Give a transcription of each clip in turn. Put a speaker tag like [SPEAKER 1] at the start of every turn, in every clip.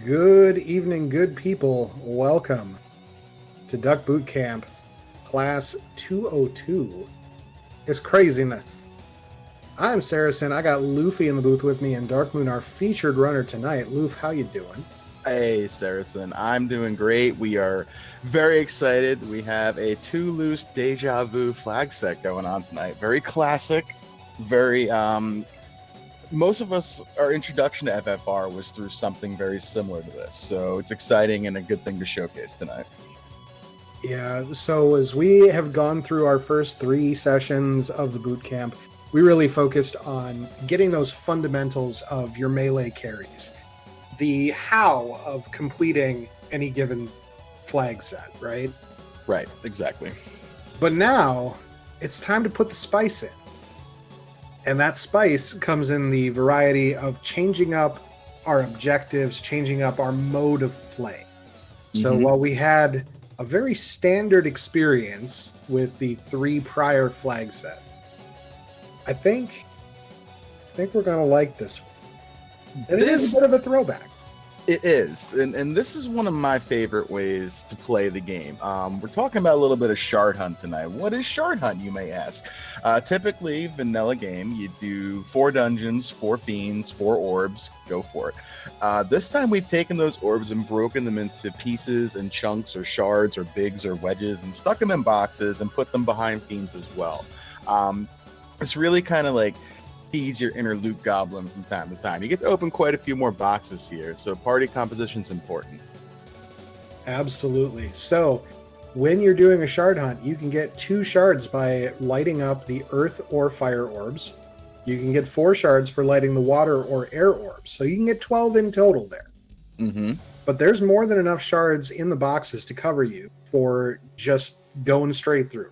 [SPEAKER 1] Good evening, good people. Welcome to Duck Boot Camp, Class 202. It's craziness. I'm Saracen. I got Luffy in the booth with me, and Darkmoon, our featured runner tonight. Luff, how you doing?
[SPEAKER 2] Hey, Saracen. I'm doing great. We are very excited. We have a Too Loose Deja Vu flag set going on tonight. Very classic. Very, most of us, our introduction to FFR was through something very similar to this. So it's exciting and a good thing to showcase tonight.
[SPEAKER 1] Yeah, so as we have gone through our first 3 sessions of the boot camp, we really focused on getting those fundamentals of your melee carries. The how of completing any given flag set, right?
[SPEAKER 2] Right, exactly.
[SPEAKER 1] But now it's time to put the spice in. And that spice comes in the variety of changing up our objectives, changing up our mode of play. So while we had a very standard experience with the 3 prior flag set, I think we're going to like this one. And it is a bit of a throwback.
[SPEAKER 2] It is, and this is one of my favorite ways to play the game. We're talking about a little bit of Shard Hunt tonight. What is Shard Hunt, you may ask? Typically, vanilla game, you do 4 dungeons, 4 fiends, 4 orbs, go for it. This time we've taken those orbs and broken them into pieces and chunks or shards or bigs or wedges and stuck them in boxes and put them behind fiends as well. It's really kind of like feeds your inner loot goblin from time to time. You get to open quite a few more boxes here, so party composition's important.
[SPEAKER 1] Absolutely. So when you're doing a shard hunt, you can get 2 shards by lighting up the earth or fire orbs. You can get 4 shards for lighting the water or air orbs. So you can get 12 in total there. But there's more than enough shards in the boxes to cover you for just going straight through.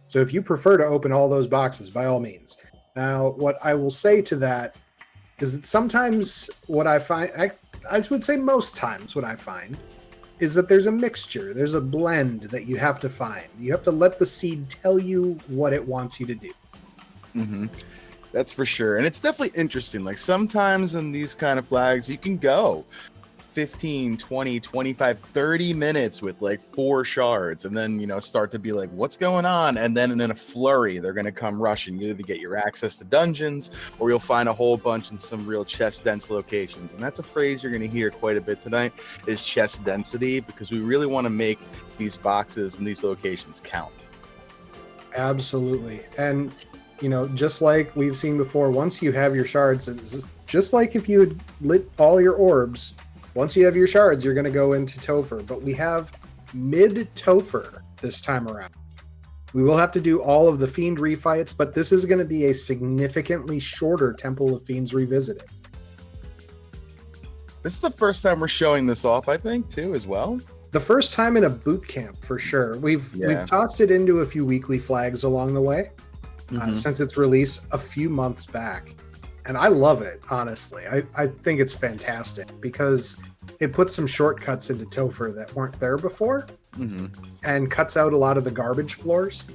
[SPEAKER 1] So if you prefer to open all those boxes, by all means. Now, what I will say to that is that sometimes what I find, I would say most times what I find, is that there's a mixture. There's a blend that you have to find. You have to let the seed tell you what it wants you to do.
[SPEAKER 2] That's for sure. And it's definitely interesting. Like sometimes in these kind of flags, you can go 15, 20, 25, 30 minutes with like 4 shards and then, start to be like, what's going on? And then in a flurry, they're going to come rushing you to get your access to dungeons, or you'll find a whole bunch in some real chest dense locations. And that's a phrase you're going to hear quite a bit tonight is chest density, because we really want to make these boxes and these locations count.
[SPEAKER 1] Absolutely. And, just like we've seen before, once you have your shards, it's just like if you had lit all your orbs, once you have your shards, you're going to go into Topher. But we have mid-Topher this time around. We will have to do all of the Fiend refights, but this is going to be a significantly shorter Temple of Fiends Revisited.
[SPEAKER 2] This is the first time we're showing this off, I think, too, as well.
[SPEAKER 1] The first time in a boot camp, for sure. We've tossed it into a few weekly flags along the way since its release a few months back. And I love it, honestly. I think it's fantastic because it puts some shortcuts into Topher that weren't there before and cuts out a lot of the garbage floors.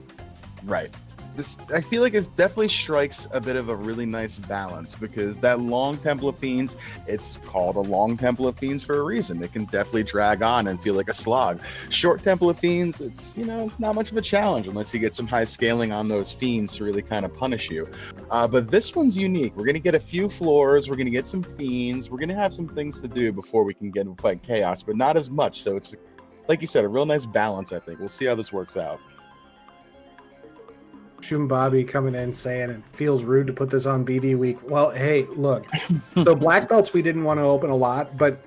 [SPEAKER 2] Right. I feel like it definitely strikes a bit of a really nice balance, because that long Temple of Fiends, it's called a long Temple of Fiends for a reason. It can definitely drag on and feel like a slog. Short Temple of Fiends, it's not much of a challenge unless you get some high scaling on those fiends to really kind of punish you. But this one's unique. We're going to get a few floors. We're going to get some fiends. We're going to have some things to do before we can get and fight chaos, but not as much. So it's, like you said, a real nice balance, I think. We'll see how this works out.
[SPEAKER 1] Shum Bobby coming in saying it feels rude to put this on BD week. Well, hey, look. So black belts we didn't want to open a lot, but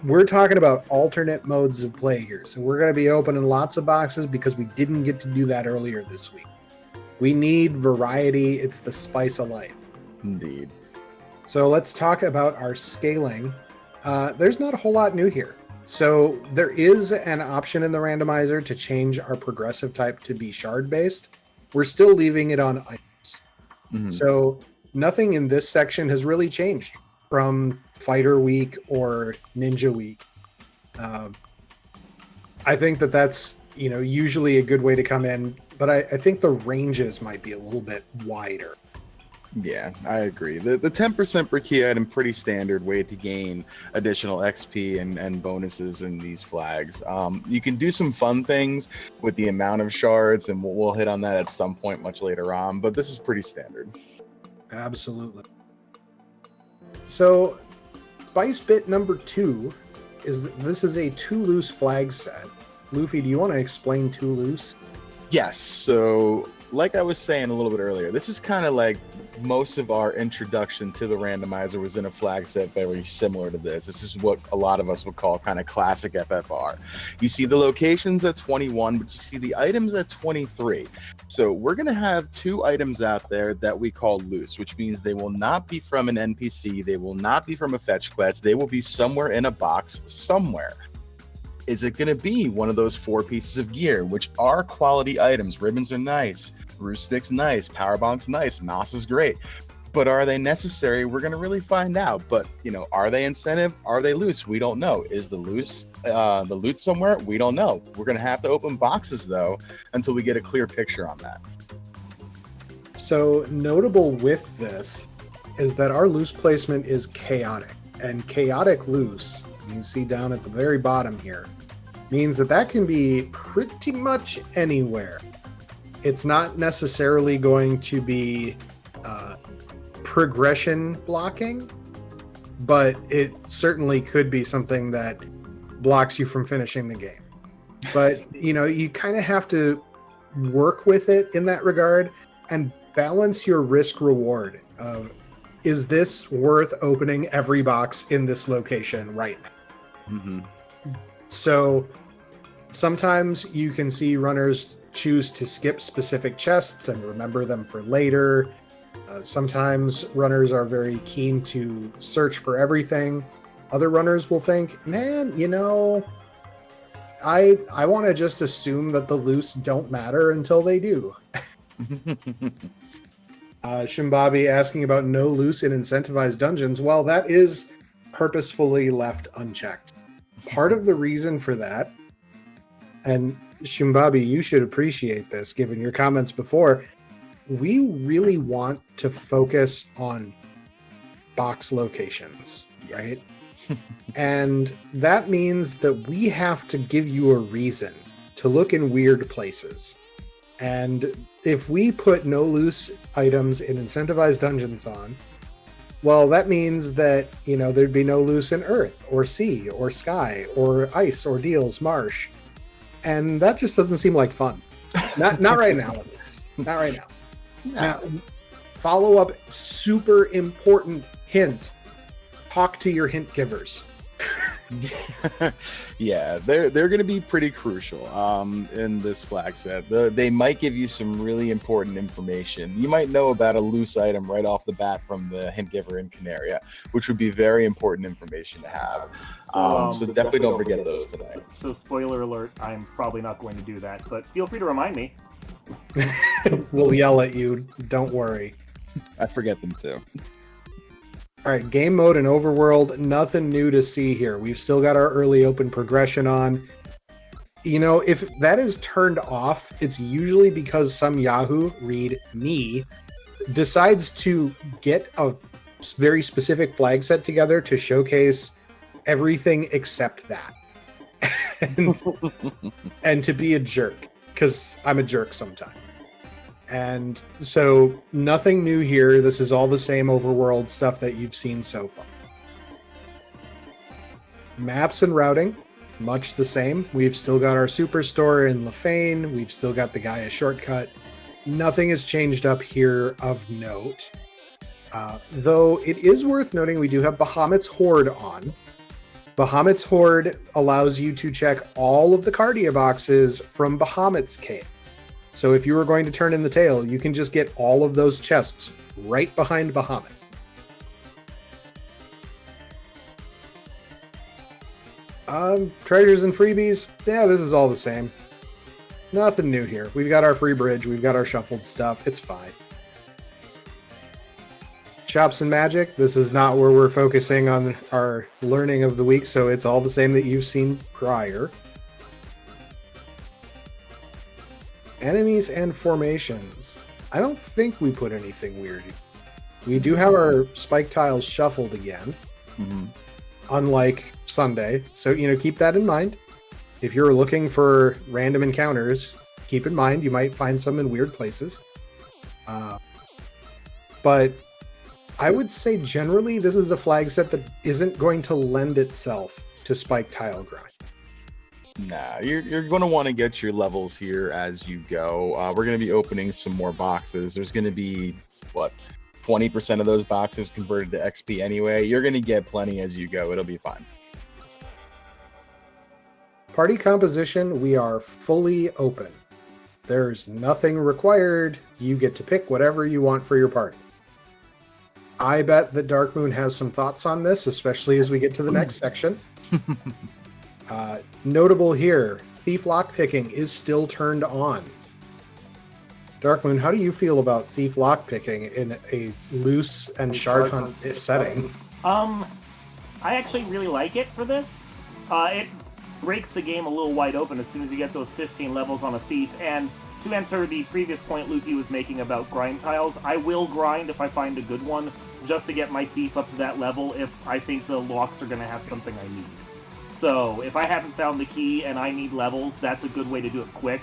[SPEAKER 1] we're talking about alternate modes of play here. So we're going to be opening lots of boxes because we didn't get to do that earlier this week. We need variety. It's the spice of life.
[SPEAKER 2] Indeed.
[SPEAKER 1] So let's talk about our scaling. There's not a whole lot new here. So there is an option in the randomizer to change our progressive type to be shard based. We're still leaving it on items. So nothing in this section has really changed from Fighter Week or Ninja Week. I think that's usually a good way to come in, but I think the ranges might be a little bit wider.
[SPEAKER 2] Yeah, I agree. The 10% per key item, pretty standard way to gain additional XP and bonuses in these flags. You can do some fun things with the amount of shards, and we'll hit on that at some point much later on, but this is pretty standard.
[SPEAKER 1] Absolutely. So, Spice Bit number 2 is a two loose flag set. Luffy, do you want to explain two loose?
[SPEAKER 2] Yes, so like I was saying a little bit earlier, this is kind of like most of our introduction to the randomizer was in a flag set very similar to this. This is what a lot of us would call kind of classic FFR. You see the locations at 21, but you see the items at 23. So we're going to have two items out there that we call loose, which means they will not be from an NPC. They will not be from a fetch quest. They will be somewhere in a box somewhere. Is it going to be one of those 4 pieces of gear, which are quality items? Ribbons are nice, Roost Stick's nice, Power Bonk's nice, Moss is great. But are they necessary? We're going to really find out. But, are they incentive? Are they loose? We don't know. Is the loot somewhere? We don't know. We're going to have to open boxes, though, until we get a clear picture on that.
[SPEAKER 1] So, notable with this is that our loose placement is chaotic. And chaotic loose, you can see down at the very bottom here, means that can be pretty much anywhere. It's not necessarily going to be progression blocking, but it certainly could be something that blocks you from finishing the game. But, you kind of have to work with it in that regard and balance your risk reward of, is this worth opening every box in this location right now?
[SPEAKER 2] Mm-hmm.
[SPEAKER 1] So sometimes you can see runners choose to skip specific chests and remember them for later. Sometimes runners are very keen to search for everything. Other runners will think, man, I want to just assume that the loose don't matter until they do. Shimbabi asking about no loose in incentivized dungeons. Well, that is purposefully left unchecked. Part of the reason for that, and Shimbabi, you should appreciate this given your comments before, we really want to focus on box locations, right? And that means that we have to give you a reason to look in weird places. And if we put no loose items in incentivized dungeons on, well, that means that, there'd be no loose in earth or sea or sky or ice or deals, marsh. And that just doesn't seem like fun. Not right now, at least. Not right now.
[SPEAKER 2] No.
[SPEAKER 1] Now, follow up, super important hint. Talk to your hint givers.
[SPEAKER 2] Yeah, they're going to be pretty crucial in this flag set. They might give you some really important information. You might know about a loose item right off the bat from the hint giver in Canaria, which would be very important information to have. So definitely don't forget those tonight.
[SPEAKER 3] So spoiler alert, I'm probably not going to do that, but feel free to remind me.
[SPEAKER 1] We'll yell at you. Don't worry.
[SPEAKER 2] I forget them too.
[SPEAKER 1] All right, game mode and overworld, nothing new to see here. We've still got our early open progression on. If that is turned off, it's usually because some Yahoo, read me, decides to get a very specific flag set together to showcase everything except that. and to be a jerk, because I'm a jerk sometimes. And so nothing new here. This is all the same overworld stuff that you've seen so far. Maps and routing, much the same. We've still got our superstore in Lefane. We've still got the Gaia shortcut. Nothing has changed up here of note. Though it is worth noting we do have Bahamut's Horde on. Bahamut's Horde allows you to check all of the Cardia boxes from Bahamut's Cave. So if you were going to turn in the tail, you can just get all of those chests right behind Bahamut. Treasures and freebies, yeah, this is all the same. Nothing new here. We've got our free bridge, we've got our shuffled stuff, it's fine. Shops and magic, this is not where we're focusing on our learning of the week, so it's all the same that you've seen prior. Enemies and formations. I don't think we put anything weird We do have our spike tiles shuffled again,
[SPEAKER 2] Mm-hmm.
[SPEAKER 1] unlike Sunday. So, keep that in mind. If you're looking for random encounters, keep in mind you might find some in weird places. But I would say generally this is a flag set that isn't going to lend itself to spike tile grind.
[SPEAKER 2] Nah, you're going to want to get your levels here as you go. We're going to be opening some more boxes. There's going to be, 20% of those boxes converted to XP anyway. You're going to get plenty as you go. It'll be fine.
[SPEAKER 1] Party composition, we are fully open. There's nothing required. You get to pick whatever you want for your party. I bet that Darkmoon has some thoughts on this, especially as we get to the next section. Notable here, Thief Lockpicking is still turned on. Darkmoon, how do you feel about Thief Lockpicking in a loose and shard hunt setting?
[SPEAKER 3] I actually really like it for this. It breaks the game a little wide open as soon as you get those 15 levels on a thief. And to answer the previous point Luffy was making about grind tiles, I will grind if I find a good one, just to get my thief up to that level if I think the locks are going to have something I need. So if I haven't found the key and I need levels, that's a good way to do it quick.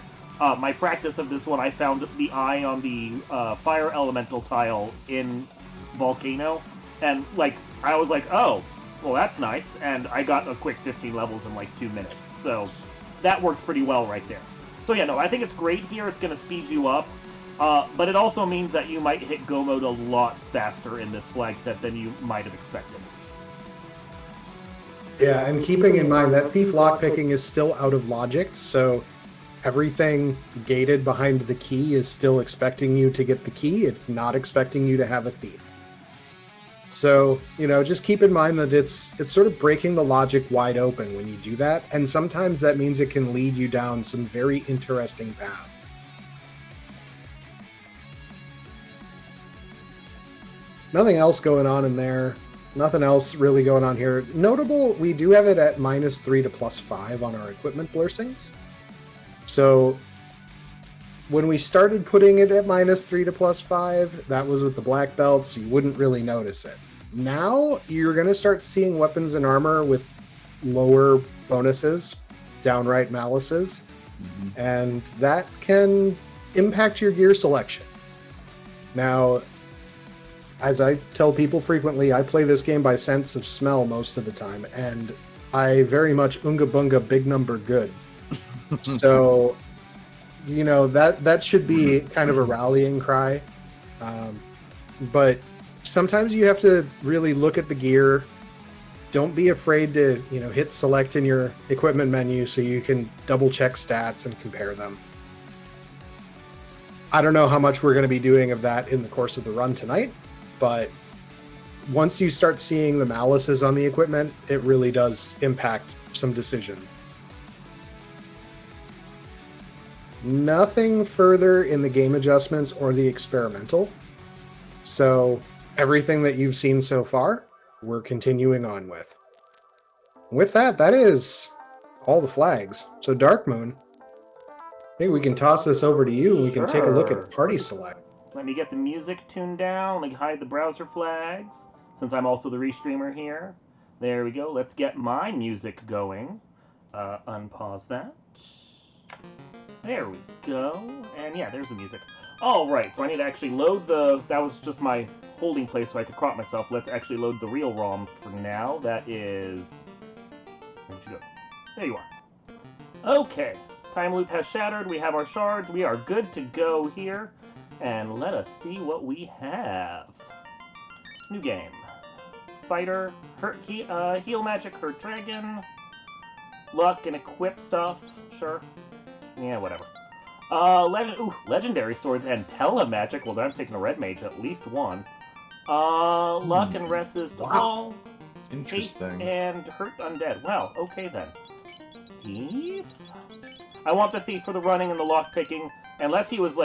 [SPEAKER 3] My practice of this one, I found the eye on the fire elemental tile in Volcano, and I was like, oh, well, that's nice, and I got a quick 15 levels in 2 minutes. So that worked pretty well right there. So yeah, no, I think it's great here. It's going to speed you up, but it also means that you might hit go mode a lot faster in this flag set than you might have expected.
[SPEAKER 1] Yeah, and keeping in mind that Thief Lockpicking is still out of logic, so everything gated behind the key is still expecting you to get the key. It's not expecting you to have a thief. So, just keep in mind that it's sort of breaking the logic wide open when you do that, and sometimes that means it can lead you down some very interesting paths. Nothing else going on in there. Nothing else really going on here. Notable, we do have it at -3 to +5 on our equipment blessings. So when we started putting it at -3 to +5, that was with the black belt, so you wouldn't really notice it. Now you're going to start seeing weapons and armor with lower bonuses, downright malices, and that can impact your gear selection. Now, as I tell people frequently, I play this game by sense of smell most of the time, and I very much unga bunga big number good. So, that should be kind of a rallying cry. But sometimes you have to really look at the gear. Don't be afraid to, hit select in your equipment menu so you can double check stats and compare them. I don't know how much we're going to be doing of that in the course of the run tonight, but once you start seeing the malices on the equipment, it really does impact some decisions. Nothing further in the game adjustments or the experimental. So everything that you've seen so far, we're continuing on with. With that, that is all the flags. So Darkmoon, I think we can toss this over to you and we can take a look
[SPEAKER 3] Sure.
[SPEAKER 1] at Party Select.
[SPEAKER 3] Let me get the music tuned down, hide the browser flags, since I'm also the restreamer here. There we go. Let's get my music going. Unpause that. There we go. And yeah, there's the music. All right, so I need to actually load that was just my holding place so I could crop myself. Let's actually load the real ROM for now. That is... Where'd you go? There you are. Okay. Time loop has shattered. We have our shards. We are good to go here. And let us see what we have. New game. Fighter. Heal magic. Hurt dragon. Luck and equip stuff. Sure. Yeah, whatever. Legendary swords and telemagic. Well, I'm taking a red mage, at least one. Luck and resist all.
[SPEAKER 2] Interesting.
[SPEAKER 3] Haste and hurt undead. Well, okay then. Thief? I want the thief for the running and the lock picking. Unless he was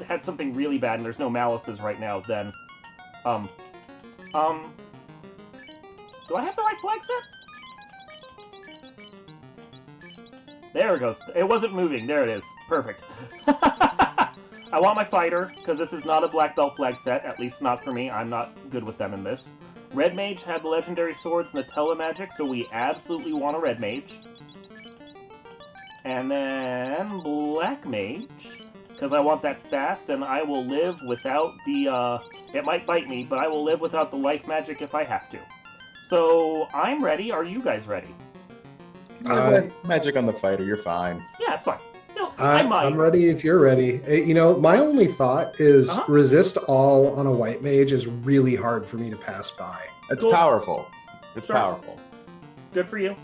[SPEAKER 3] had something really bad and there's no malices right now, then do I have the right flag set? There it goes. It wasn't moving. There it is. Perfect. I I want my fighter, because this is not a black belt flag set, at least not for me. I'm not good with them in this. Red mage had the legendary swords and the telemagic, so we absolutely want a red mage. And then black mage, because I want that fast, and I will live without the, it might bite me, but I will live without the life magic if I have to. So, I'm ready. Are you guys ready?
[SPEAKER 2] Magic on the fighter, you're fine.
[SPEAKER 3] Yeah, it's fine. No, I might.
[SPEAKER 1] I'm ready if you're ready. You know, my only thought is resist all on a white mage is really hard for me to pass by.
[SPEAKER 2] It's powerful. It's
[SPEAKER 3] Sure.
[SPEAKER 2] powerful.
[SPEAKER 3] Good for you.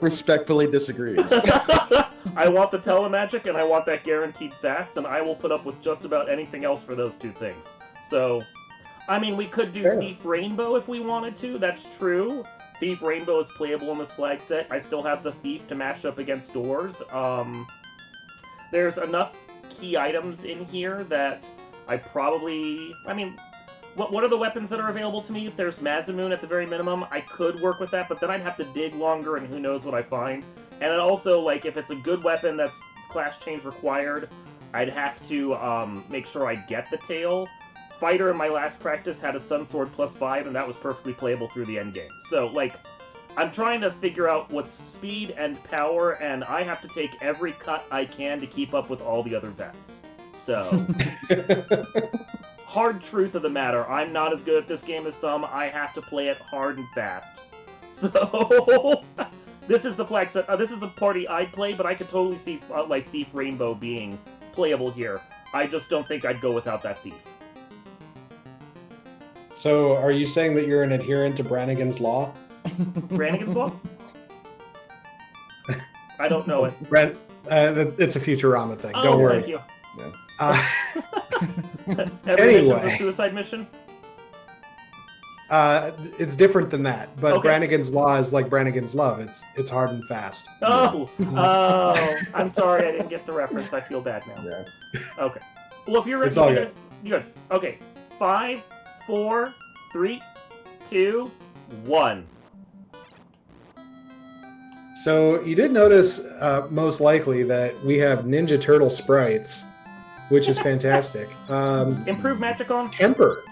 [SPEAKER 2] Respectfully disagrees.
[SPEAKER 3] I want the telemagic and I want that guaranteed fast, and I will put up with just about anything else for those two things. So, I mean, we could do Thief Rainbow if we wanted to, that's true. Thief Rainbow is playable in this flag set. I still have the Thief to mash up against doors. There's enough key items in here that I probably... I mean, what are the weapons that are available to me? If there's Mazamoon at the very minimum, I could work with that, but then I'd have to dig longer and who knows what I find. And it also, like, if it's a good weapon that's class change required, I'd have to make sure I get the tail. Fighter in my last practice had a Sun Sword +5, and that was perfectly playable through the endgame. So, like, I'm trying to figure out what's speed and power, and I have to take every cut I can to keep up with all the other vets. So, hard truth of the matter, I'm not as good at this game as some. I have to play it hard and fast. So, this is the flag set. This is a party I'd play, but I could totally see, like, Thief Rainbow being playable here. I just don't think I'd go without that Thief.
[SPEAKER 1] So, are you saying that you're an adherent to Brannigan's Law?
[SPEAKER 3] Brannigan's Law? I don't know it.
[SPEAKER 1] It's a Futurama thing. Don't worry.
[SPEAKER 3] Thank you.
[SPEAKER 2] Yeah.
[SPEAKER 3] Every mission's
[SPEAKER 1] Anyway.
[SPEAKER 3] a suicide mission?
[SPEAKER 1] It's different than that, but
[SPEAKER 3] Okay.
[SPEAKER 1] Brannigan's Law is like Brannigan's Love. It's hard and fast.
[SPEAKER 3] Oh, I'm sorry I didn't get the reference. I feel bad now.
[SPEAKER 2] Yeah.
[SPEAKER 3] Okay. Well, if you're ready,
[SPEAKER 1] It's all good.
[SPEAKER 3] You're good. Okay. 5, 4, 3, 2, 1.
[SPEAKER 1] So you did notice, most likely, that we have Ninja Turtle sprites, which is fantastic.
[SPEAKER 3] Improved magic on?
[SPEAKER 1] Temper.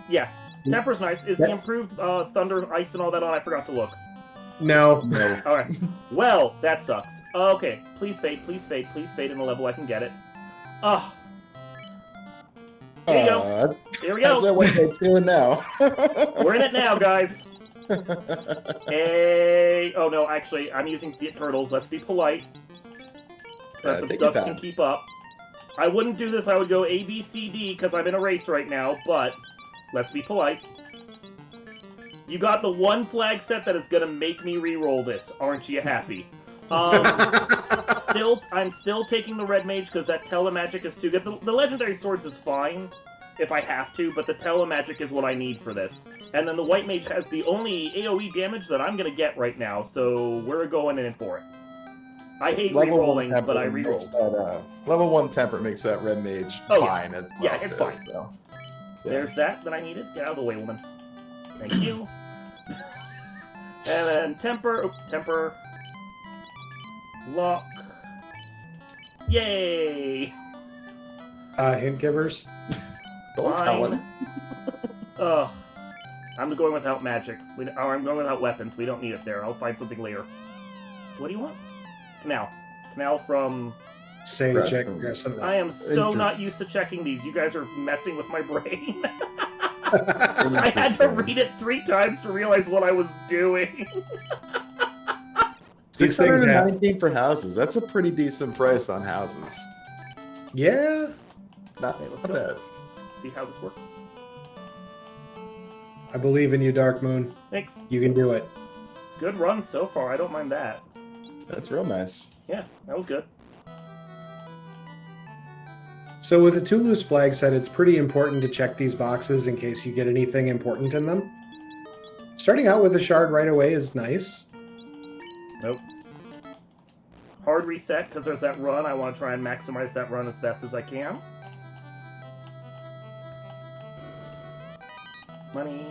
[SPEAKER 3] Yeah. Temper's nice. Is the improved thunder, ice, and all that on? I forgot to look.
[SPEAKER 1] No.
[SPEAKER 2] No.
[SPEAKER 3] Alright. Well, that sucks. Okay. Please fade, please fade, please fade in a level I can get it. Ugh. Here you go. Here we
[SPEAKER 2] How's
[SPEAKER 3] go.
[SPEAKER 2] that what they're doing now?
[SPEAKER 3] We're in it now, guys. Hey. Oh, no, actually, I'm using turtles. Let's be polite. So that the
[SPEAKER 2] take your
[SPEAKER 3] dust can
[SPEAKER 2] time.
[SPEAKER 3] keep up. I wouldn't do this. I would go A, B, C, D, because I'm in a race right now, but let's be polite. You got the one flag set that is going to make me re-roll this. Aren't you happy? I'm still taking the red mage because that telemagic is too good. The legendary swords is fine if I have to, but the telemagic is what I need for this. And then the white mage has the only AoE damage that I'm going to get right now, so we're going in for it. I hate re-rolling, but I re-rolled.
[SPEAKER 2] Level 1 temper makes that red mage fine as well.
[SPEAKER 3] Yeah, it's fine.
[SPEAKER 2] So, yeah.
[SPEAKER 3] There's that I needed. Get out of the way, woman. Thank you. And then temper. Temper. Lock. Yay!
[SPEAKER 1] Hint givers.
[SPEAKER 2] Don't tell him.
[SPEAKER 3] Ugh. I'm going without magic. I'm going without weapons. We don't need it there. I'll find something later. What do you want? Canal. Canal from...
[SPEAKER 1] Say
[SPEAKER 2] Right.
[SPEAKER 1] check or something.
[SPEAKER 3] I am so not used to checking these. You guys are messing with my brain. I had to read it 3 times to realize what I was doing.
[SPEAKER 1] These things happen.
[SPEAKER 2] 619 for houses. That's a pretty decent price on houses.
[SPEAKER 1] Yeah.
[SPEAKER 2] Not,
[SPEAKER 3] Okay, let's
[SPEAKER 2] not
[SPEAKER 3] go.
[SPEAKER 2] bad.
[SPEAKER 3] See how this works.
[SPEAKER 1] I believe in you, Dark Moon.
[SPEAKER 3] Thanks.
[SPEAKER 1] You can do it.
[SPEAKER 3] Good run so far. I don't mind that.
[SPEAKER 2] That's real nice.
[SPEAKER 3] Yeah, that was good.
[SPEAKER 1] So with a two-loose flag set, it's pretty important to check these boxes in case you get anything important in them. Starting out with a shard right away is nice.
[SPEAKER 3] Nope. Hard reset, because there's that run. I want to try and maximize that run as best as I can. Money.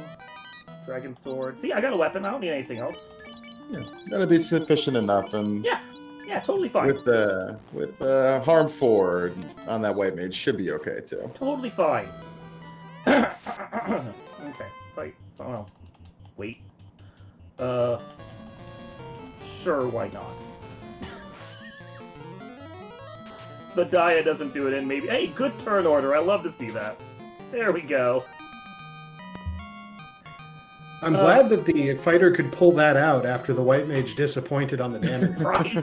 [SPEAKER 3] Dragon sword. See, I got a weapon. I don't need anything else.
[SPEAKER 2] Yeah, that'll be sufficient enough. And
[SPEAKER 3] Yeah. Yeah, totally fine.
[SPEAKER 2] With harm 4 on that white mage should be okay too.
[SPEAKER 3] Totally fine. Okay, fight. Oh, wait. Sure, why not? The Dia doesn't do it in maybe. Hey, good turn order. I love to see that. There we go.
[SPEAKER 1] I'm glad that the fighter could pull that out after the white mage disappointed on the damage.
[SPEAKER 3] Right.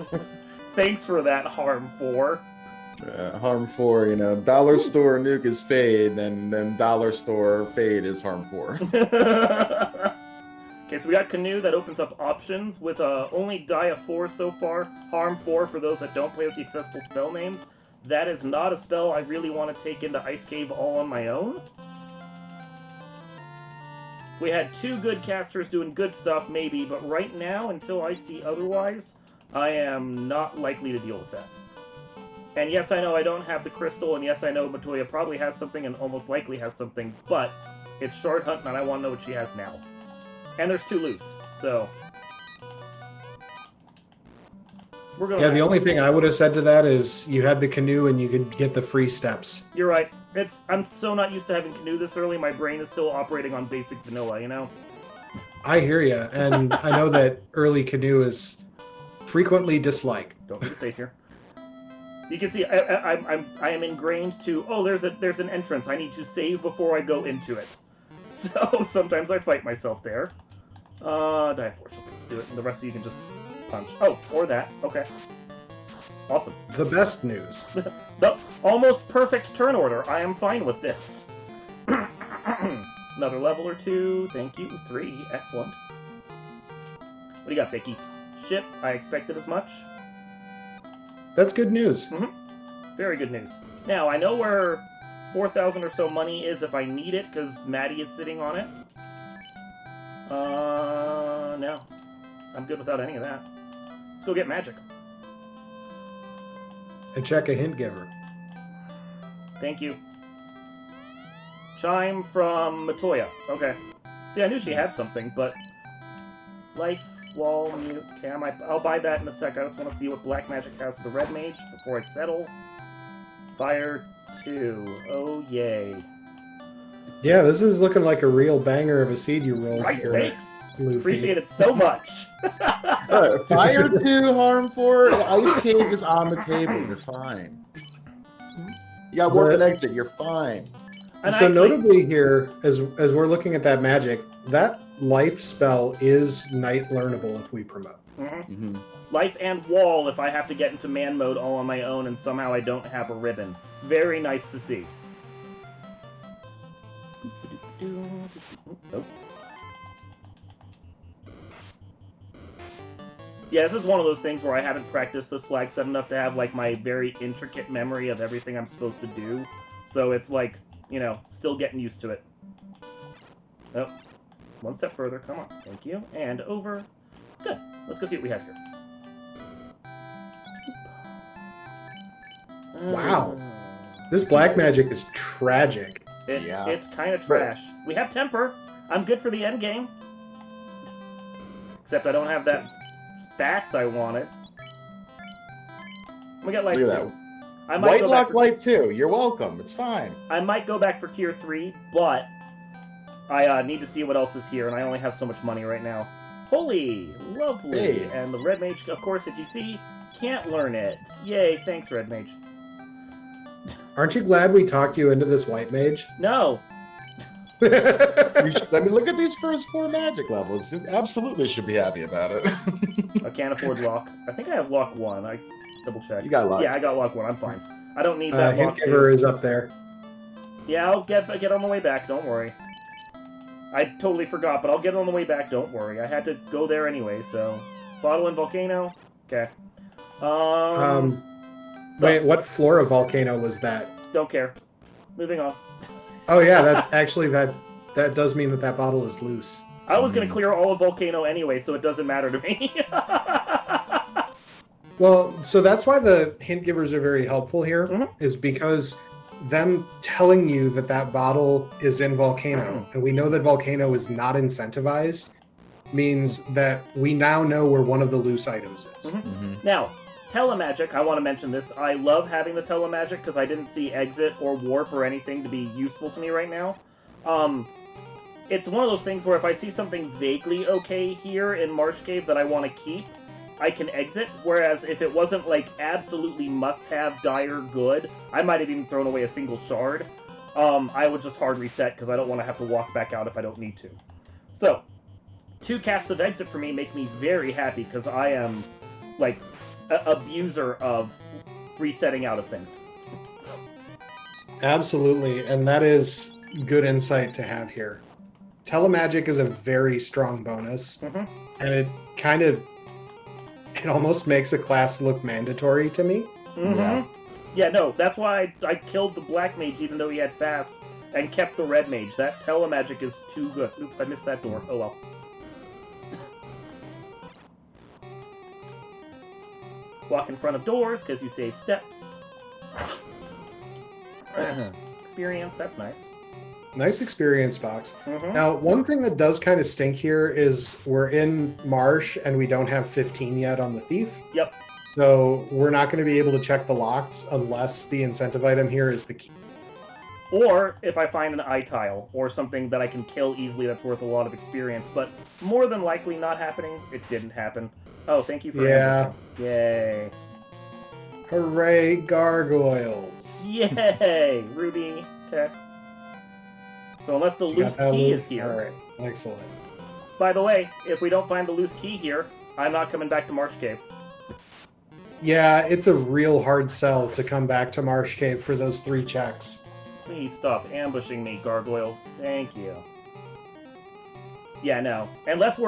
[SPEAKER 3] Thanks for that, Harm 4.
[SPEAKER 2] Harm 4, you know, dollar store nuke is fade, and then dollar store fade is harm 4.
[SPEAKER 3] Okay, so we got Canoe that opens up options with only Dia 4 so far. Harm 4 for those that don't play with the accessible spell names. That is not a spell I really want to take into Ice Cave all on my own. We had 2 good casters doing good stuff, maybe, but right now, until I see otherwise, I am not likely to deal with that. And yes, I know I don't have the crystal, and yes, I know Matoya probably has something and almost likely has something, but it's Shard Hunt, and I want to know what she has now. And there's 2 loose, so... We're gonna
[SPEAKER 1] Yeah, the only thing I would have said to that is you had the canoe and you could get the free steps.
[SPEAKER 3] You're right. I'm so not used to having Canoe this early, my brain is still operating on basic vanilla, you know?
[SPEAKER 1] I hear you, and I know that early canoe is frequently disliked.
[SPEAKER 3] Don't need to save here. You can see I am ingrained to, oh, there's an entrance. I need to save before I go into it. So sometimes I fight myself there. Die force will do it, and the rest of you can just punch. Oh, or that. Okay. Awesome.
[SPEAKER 1] The best news.
[SPEAKER 3] The almost perfect turn order. I am fine with this. Another level or 2. Thank you. 3. Excellent. What do you got, Vicky? Shit, I expected as much.
[SPEAKER 1] That's good news.
[SPEAKER 3] Mm-hmm. Very good news. Now, I know where 4,000 or so money is if I need it, because Maddie is sitting on it. No. I'm good without any of that. Let's go get magic.
[SPEAKER 1] And check a hint giver.
[SPEAKER 3] Thank you. Chime from Matoya. Okay. See, I knew she had something, but... Life, wall, mute... Okay, I'll buy that in a sec. I just want to see what black magic has for the red mage before I settle. Fire 2. Oh, yay.
[SPEAKER 1] Yeah, this is looking like a real banger of a seed you rolled.
[SPEAKER 3] Right,
[SPEAKER 1] here,
[SPEAKER 3] thanks.
[SPEAKER 1] Luffy.
[SPEAKER 3] Appreciate it so much.
[SPEAKER 2] Fire 2, harm 4, the ice cave is on the table. You're fine. You got work and exit. You're fine.
[SPEAKER 3] And
[SPEAKER 1] so
[SPEAKER 3] actually,
[SPEAKER 1] notably here, as we're looking at that magic, that life spell is night learnable if we promote.
[SPEAKER 3] Mm-hmm. Life and wall if I have to get into man mode all on my own and somehow I don't have a ribbon. Very nice to see. Nope. Yeah, this is one of those things where I haven't practiced this flag set enough to have, like, my very intricate memory of everything I'm supposed to do. So it's like, you know, still getting used to it. Oh, one step further. Come on. Thank you. And over. Good. Let's go see what we have here.
[SPEAKER 1] Wow. This black magic is tragic.
[SPEAKER 3] It's kind of trash. We have temper. I'm good for the end game. Except I don't have that fast I wanted. We got life 2. I might
[SPEAKER 2] White
[SPEAKER 3] go
[SPEAKER 2] lock
[SPEAKER 3] back
[SPEAKER 2] life 2. You're welcome. It's fine.
[SPEAKER 3] I might go back for tier 3, but I need to see what else is here, and I only have so much money right now. Holy, lovely.
[SPEAKER 2] Hey.
[SPEAKER 3] And the red mage, of course, if you see, can't learn it. Yay, thanks, red mage.
[SPEAKER 1] Aren't you glad we talked you into this white mage?
[SPEAKER 3] No.
[SPEAKER 2] I mean, look at these first 4 magic levels. You absolutely should be happy about it.
[SPEAKER 3] I can't afford lock. I think I have lock 1. I double check.
[SPEAKER 2] You got lock.
[SPEAKER 3] Yeah, I got lock 1. I'm fine. I don't need that
[SPEAKER 1] hint
[SPEAKER 3] lock 2.
[SPEAKER 1] giver is up there.
[SPEAKER 3] Yeah, I'll get on the way back. Don't worry. I totally forgot, but I'll get on the way back. Don't worry. I had to go there anyway, so... Bottle and volcano? Okay.
[SPEAKER 1] Wait, what floor of volcano was that?
[SPEAKER 3] Don't care. Moving on.
[SPEAKER 1] Oh yeah, that's actually that does mean that bottle is loose.
[SPEAKER 3] I was going to clear all of volcano anyway, so it doesn't matter to me.
[SPEAKER 1] Well, so that's why the hint givers are very helpful here, is because them telling you that bottle is in volcano, and we know that volcano is not incentivized, means that we now know where one of the loose items is.
[SPEAKER 3] Now, Telemagic, I want to mention this. I love having the telemagic because I didn't see exit or warp or anything to be useful to me right now. It's one of those things where if I see something vaguely okay here in Marsh Cave that I want to keep, I can exit, whereas if it wasn't like absolutely must-have, dire good, I might have even thrown away a single shard. I would just hard reset because I don't want to have to walk back out if I don't need to. So, 2 casts of exit for me make me very happy because I am, like, an abuser of resetting out of things.
[SPEAKER 1] Absolutely, and that is good insight to have here. Telemagic is a very strong bonus, and it almost makes a class look mandatory to me.
[SPEAKER 3] Yeah, no, that's why I killed the black mage even though he had fast, and kept the red mage. That telemagic is too good. Oops, I missed that door. Oh well. Walk in front of doors because you save steps. Experience, that's nice.
[SPEAKER 1] Nice experience box. Now, one thing that does kind of stink here is we're in Marsh and we don't have 15 yet on the Thief.
[SPEAKER 3] Yep.
[SPEAKER 1] So we're not going to be able to check the locks unless the incentive item here is the key.
[SPEAKER 3] Or if I find an eye tile or something that I can kill easily that's worth a lot of experience, but more than likely not happening. It didn't happen. Oh, thank you for ambushing. Yay.
[SPEAKER 1] Hooray, gargoyles.
[SPEAKER 3] Yay! Ruby. Okay. So unless the loose key is here.
[SPEAKER 1] Alright, excellent.
[SPEAKER 3] By the way, if we don't find the loose key here, I'm not coming back to Marsh Cave.
[SPEAKER 1] Yeah, it's a real hard sell to come back to Marsh Cave for those 3 checks.
[SPEAKER 3] Please stop ambushing me, gargoyles. Thank you. Yeah, no. Unless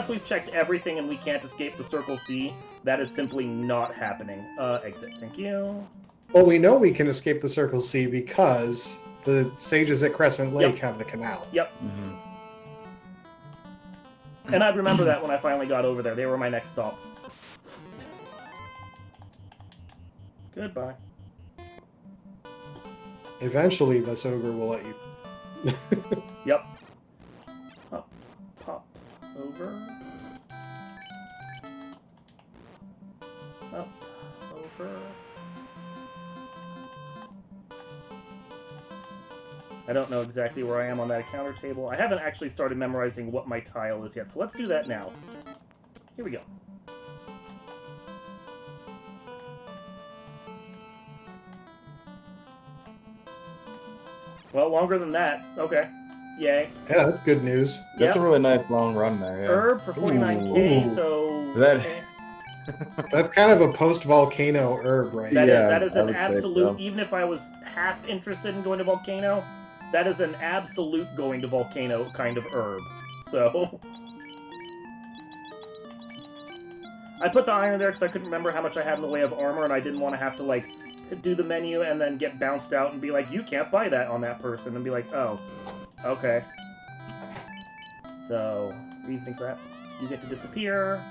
[SPEAKER 3] we've checked everything and we can't escape the Circle C, that is simply not happening. Exit. Thank you.
[SPEAKER 1] Well, we know we can escape the Circle C because the sages at Crescent Lake have the canal.
[SPEAKER 3] Yep. And I'd remember that when I finally got over there. They were my next stop. Goodbye.
[SPEAKER 1] Eventually, this ogre will let you.
[SPEAKER 3] Yep. Pop over. Up, over. I don't know exactly where I am on that counter table. I haven't actually started memorizing what my tile is yet, so let's do that now. Here we go. Well, longer than that. Okay. Yay.
[SPEAKER 1] Yeah, that's good news.
[SPEAKER 2] That's a really nice long run there. Yeah.
[SPEAKER 3] Herb for 49k, so...
[SPEAKER 1] That's kind of a post-volcano herb, right?
[SPEAKER 3] That is an absolute... So. Even if I was half interested in going to Volcano, that is an absolute going to Volcano kind of herb. So... I put the iron there because I couldn't remember how much I had in the way of armor, and I didn't want to have to, like, do the menu and then get bounced out and be like, you can't buy that on that person, and be like, oh, okay. So, reasoning for that. You get to disappear.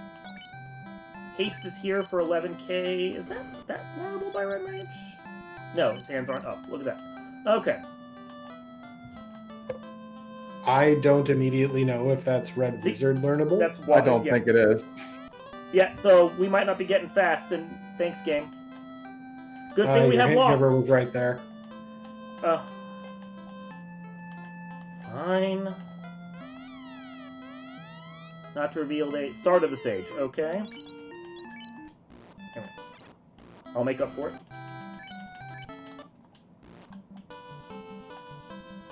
[SPEAKER 3] Haste is here for 11k. Is that learnable by Red Mage? No, his hands aren't up. Look at that. Okay.
[SPEAKER 1] I don't immediately know if that's Red Wizard learnable.
[SPEAKER 3] That's why,
[SPEAKER 2] I don't think it is.
[SPEAKER 3] Yeah, so we might not be getting fast, and thanks, game. Good thing we have
[SPEAKER 1] hint
[SPEAKER 3] lost.
[SPEAKER 1] giver was right there.
[SPEAKER 3] Fine. Not to reveal the start of the sage. Okay. Anyway, I'll make up for it.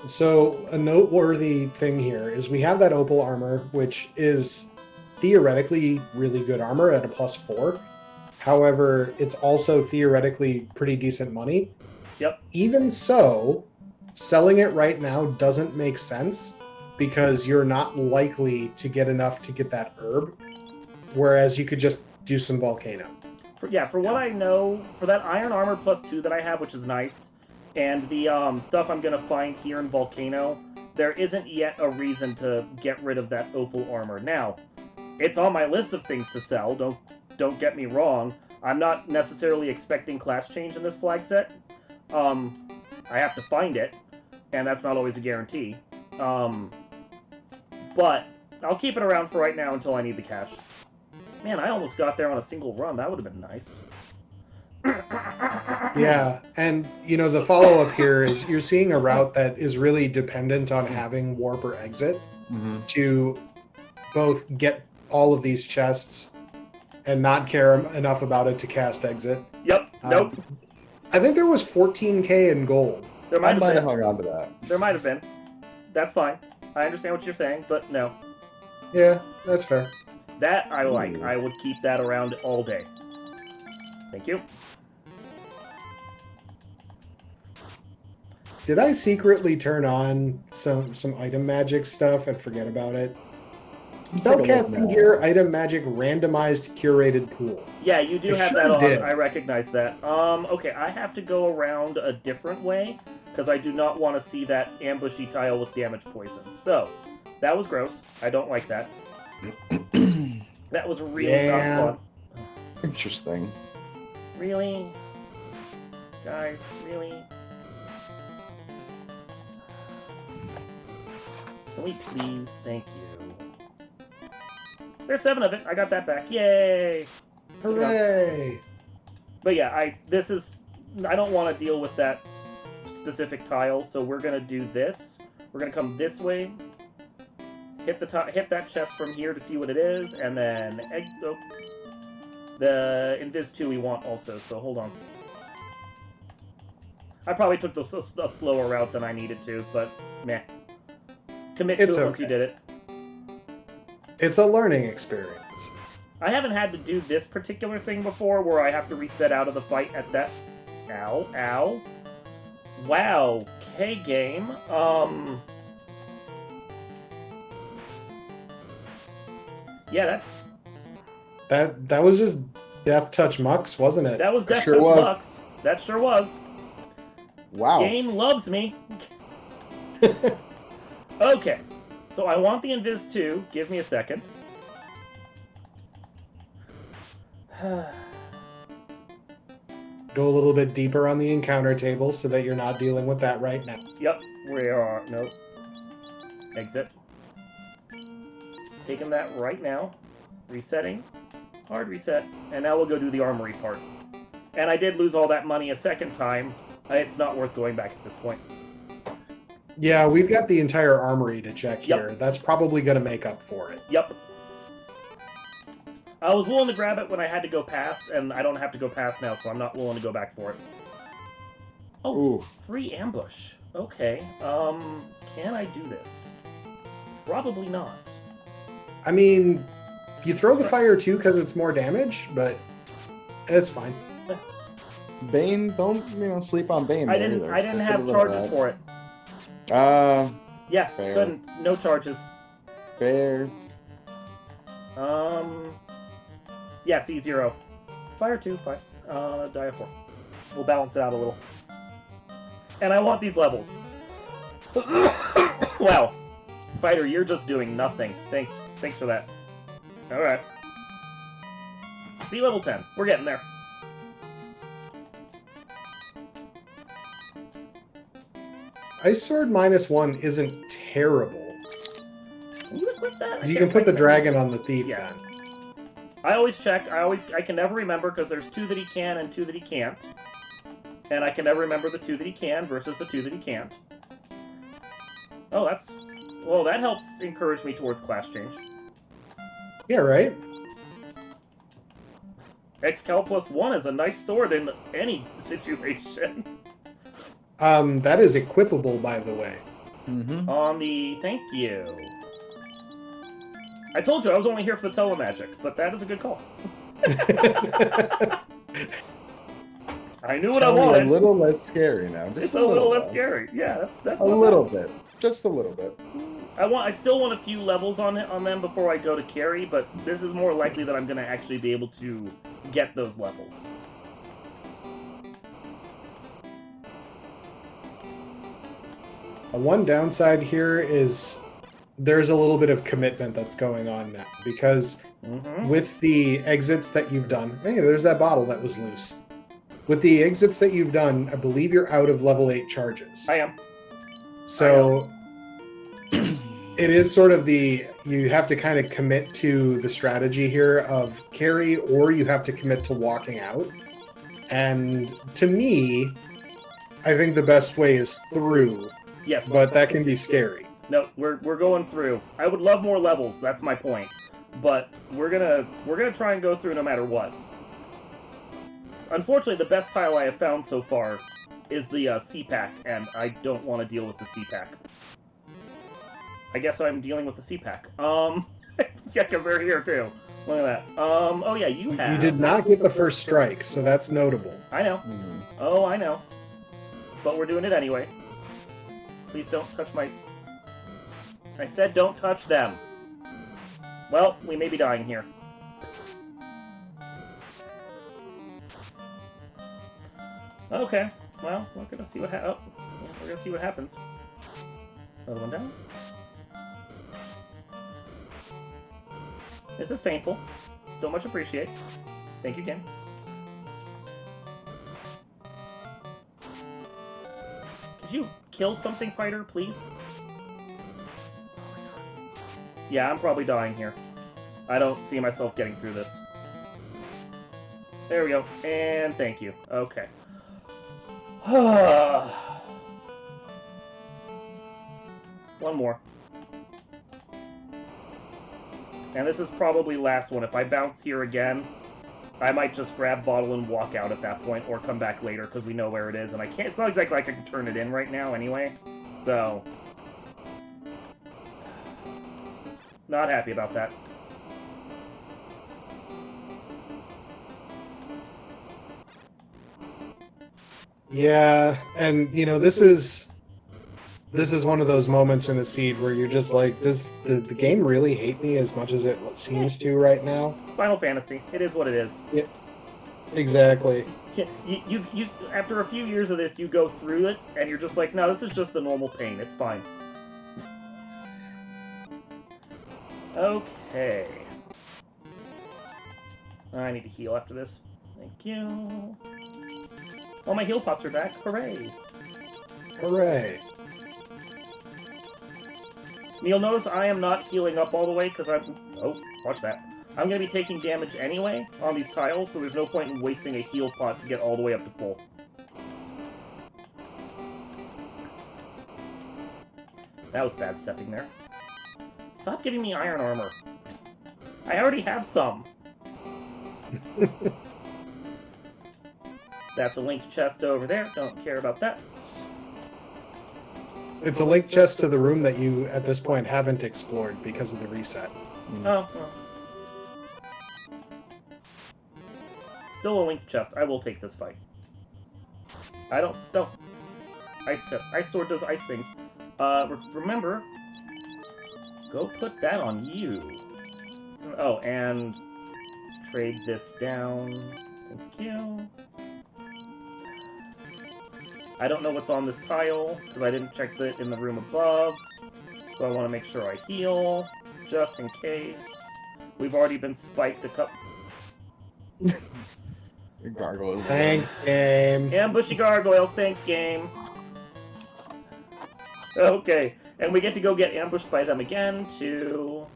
[SPEAKER 1] So, a noteworthy thing here is we have that opal armor, which is theoretically really good armor at a +4. However, it's also theoretically pretty decent money.
[SPEAKER 3] Yep.
[SPEAKER 1] Even so, selling it right now doesn't make sense because you're not likely to get enough to get that herb, whereas you could just do some volcano.
[SPEAKER 3] For what I know, for that iron armor +2 that I have, which is nice, and the stuff I'm going to find here in Volcano, there isn't yet a reason to get rid of that opal armor. Now, it's on my list of things to sell, don't get me wrong. I'm not necessarily expecting class change in this flag set. I have to find it, and that's not always a guarantee. But I'll keep it around for right now until I need the cash. Man, I almost got there on a single run. That would have been nice.
[SPEAKER 1] Yeah, and the follow-up here is you're seeing a route that is really dependent on having warp or exit to both get all of these chests and not care enough about it to cast exit.
[SPEAKER 3] Yep. Nope.
[SPEAKER 1] I think there was 14k in gold.
[SPEAKER 3] There
[SPEAKER 2] I
[SPEAKER 3] might
[SPEAKER 2] might
[SPEAKER 3] have
[SPEAKER 2] have
[SPEAKER 3] been.
[SPEAKER 2] hung on to that.
[SPEAKER 3] There might have been. That's fine. I understand what you're saying, but no.
[SPEAKER 1] Yeah, that's fair.
[SPEAKER 3] That I like.
[SPEAKER 2] Ooh.
[SPEAKER 3] I would keep that around all day. Thank you.
[SPEAKER 1] Did I secretly turn on some item magic stuff and forget about it?
[SPEAKER 2] Take a look
[SPEAKER 1] Spellcasting
[SPEAKER 2] now.
[SPEAKER 1] gear, item magic, randomized curated pool.
[SPEAKER 3] Yeah, you do
[SPEAKER 1] I
[SPEAKER 3] have
[SPEAKER 1] sure
[SPEAKER 3] that on.
[SPEAKER 1] did.
[SPEAKER 3] I recognize that. Okay, I have to go around a different way because I do not want to see that ambushy tile with damage poison. So, that was gross. I don't like that. That was really not fun.
[SPEAKER 2] Interesting.
[SPEAKER 3] Really? Guys, really? Can we please? Thank you. There's 7 of it. I got that back. Yay!
[SPEAKER 1] Hooray!
[SPEAKER 3] But yeah, I don't want to deal with that specific tile, so we're gonna do this. We're gonna come this way, hit that chest from here to see what it is, and then the Invis 2 we want also. So hold on. I probably took a slower route than I needed to, but meh. Commit to it once you did it.
[SPEAKER 1] It's a learning experience.
[SPEAKER 3] I haven't had to do this particular thing before, where I have to reset out of the fight at that. Ow, ow. Wow. Okay, game. Yeah,
[SPEAKER 1] That was just Death Touch Mux, wasn't it?
[SPEAKER 3] that was Death
[SPEAKER 2] sure
[SPEAKER 3] Touch
[SPEAKER 2] was.
[SPEAKER 3] Bucks. That sure was.
[SPEAKER 2] Wow.
[SPEAKER 3] Game loves me. Okay, so I want the Invis 2. Give me a second.
[SPEAKER 1] Go a little bit deeper on the encounter table so that you're not dealing with that right now.
[SPEAKER 3] Yep, we are. Nope. Exit. Taking that right now. Resetting. Hard reset. And now we'll go do the armory part. And I did lose all that money a second time. It's not worth going back at this point.
[SPEAKER 1] Yeah, we've got the entire armory to check
[SPEAKER 3] Yep.
[SPEAKER 1] here. That's probably going to make up for it.
[SPEAKER 3] Yep. I was willing to grab it when I had to go past, and I don't have to go past now, so I'm not willing to go back for it. Oh,
[SPEAKER 2] Ooh.
[SPEAKER 3] free ambush. Okay. Can I do this? Probably not.
[SPEAKER 1] I mean, you throw the fire too because it's more damage, but it's fine.
[SPEAKER 2] Bane, don't sleep on Bane.
[SPEAKER 3] I
[SPEAKER 2] there
[SPEAKER 3] didn't.
[SPEAKER 2] either.
[SPEAKER 3] I didn't
[SPEAKER 2] Take a
[SPEAKER 3] have
[SPEAKER 2] little
[SPEAKER 3] charges
[SPEAKER 2] ride.
[SPEAKER 3] for it.
[SPEAKER 2] Fair.
[SPEAKER 3] Yeah, couldn't. No charges.
[SPEAKER 2] Fair.
[SPEAKER 3] Yeah, C0. Fire 2, fire. Die of 4. We'll balance it out a little. And I want these levels. Wow. Fighter, you're just doing nothing. Thanks for that. Alright. C level 10. We're getting there.
[SPEAKER 1] Ice Sword -1 isn't terrible.
[SPEAKER 3] Can you equip that?
[SPEAKER 1] You can put the dragon on the thief
[SPEAKER 3] Yeah.
[SPEAKER 1] then.
[SPEAKER 3] I always check. I can never remember because there's 2 that he can and 2 that he can't. And I can never remember the 2 that he can versus the 2 that he can't. Oh, that helps encourage me towards class change.
[SPEAKER 1] Yeah, right?
[SPEAKER 3] Excal +1 is a nice sword in any situation.
[SPEAKER 1] That is equipable, by the way.
[SPEAKER 3] On the... Thank you. I told you I was only here for the telemagic, but that is a good call. I knew what I wanted.
[SPEAKER 2] A little less scary now. Just
[SPEAKER 3] It's a little less
[SPEAKER 2] though.
[SPEAKER 3] scary. Yeah, that's
[SPEAKER 2] A
[SPEAKER 3] not
[SPEAKER 2] little
[SPEAKER 3] bad.
[SPEAKER 2] bit. Just a little bit.
[SPEAKER 3] I still want a few levels on them before I go to carry, but this is more likely that I'm going to actually be able to get those levels.
[SPEAKER 1] One downside here is there's a little bit of commitment that's going on now because with the exits that you've done, hey, there's that bottle that was loose. With the exits that you've done, I believe you're out of level 8 charges.
[SPEAKER 3] I am.
[SPEAKER 1] So it is sort of you have to kind of commit to the strategy here of carry, or you have to commit to walking out. And to me, I think the best way is through,
[SPEAKER 3] Yes.
[SPEAKER 1] but that can be scary.
[SPEAKER 3] No, we're going through. I would love more levels. That's my point. But we're gonna try and go through no matter what. Unfortunately, the best tile I have found so far is the CPAC, and I don't want to deal with the CPAC. I guess I'm dealing with the CPAC. Yeah, because they're here too. Look at that. Oh yeah, you have.
[SPEAKER 1] You did not get the first strike, so that's notable.
[SPEAKER 3] I know.
[SPEAKER 2] Mhm.
[SPEAKER 3] Oh, I know. But we're doing it anyway. Please don't touch my... I said don't touch them. Well, we may be dying here. Okay. Well, we're gonna see what we're gonna see what happens. Another one down. This is painful. Don't much appreciate. Thank you again. Could you kill something, fighter, please? Yeah, I'm probably dying here. I don't see myself getting through this. There we go. And thank you. Okay. One more. And this is probably last one. If I bounce here again, I might just grab bottle and walk out at that point, or come back later because we know where it is, and I can't. It's not exactly like I can turn it in right now, anyway. So, not happy about that.
[SPEAKER 1] Yeah, and you know, this is one of those moments in a seed where you're just like, does the game really hate me as much as it seems to right now?
[SPEAKER 3] Final Fantasy. It is what it is.
[SPEAKER 1] Yeah, exactly.
[SPEAKER 3] You after a few years of this, you go through it, and you're just like, no, this is just the normal pain. It's fine. Okay. I need to heal after this. Thank you. Oh, my heal pots are back. Hooray.
[SPEAKER 1] Hooray.
[SPEAKER 3] You'll notice I am not healing up all the way because I'm... Oh, watch that. I'm going to be taking damage anyway on these tiles, so there's no point in wasting a heal pot to get all the way up to full. That was bad stepping there. Stop giving me iron armor. I already have some. That's a linked chest over there. Don't care about that.
[SPEAKER 1] It's a link chest to the room that you, at this point, haven't explored because of the reset.
[SPEAKER 3] Oh, well. Still a linked chest. I will take this fight. I don't... No. Ice Sword does ice things. Remember... Go put that on you. Oh, and... Trade this down. Thank you. I don't know what's on this tile, because I didn't check it in the room above. So I want to make sure I heal, just in case. We've already been spiked a couple...
[SPEAKER 2] Gargoyles.
[SPEAKER 1] Thanks, game.
[SPEAKER 3] Ambushy gargoyles, thanks, game. Okay, and we get to go get ambushed by them again, too.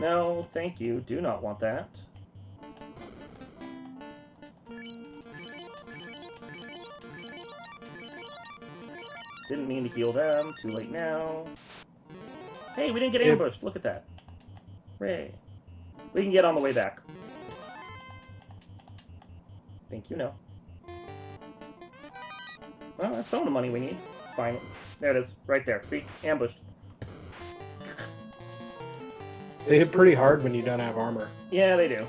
[SPEAKER 3] No, thank you. Do not want that. Didn't mean to heal them. Too late now. Hey, we didn't get ambushed. Look at that. Hooray. We can get on the way back. Thank you, no. Well, that's some of the money we need. Finally. There it is. Right there. See? Ambushed.
[SPEAKER 1] They hit pretty hard when you don't have armor.
[SPEAKER 3] Yeah, they do.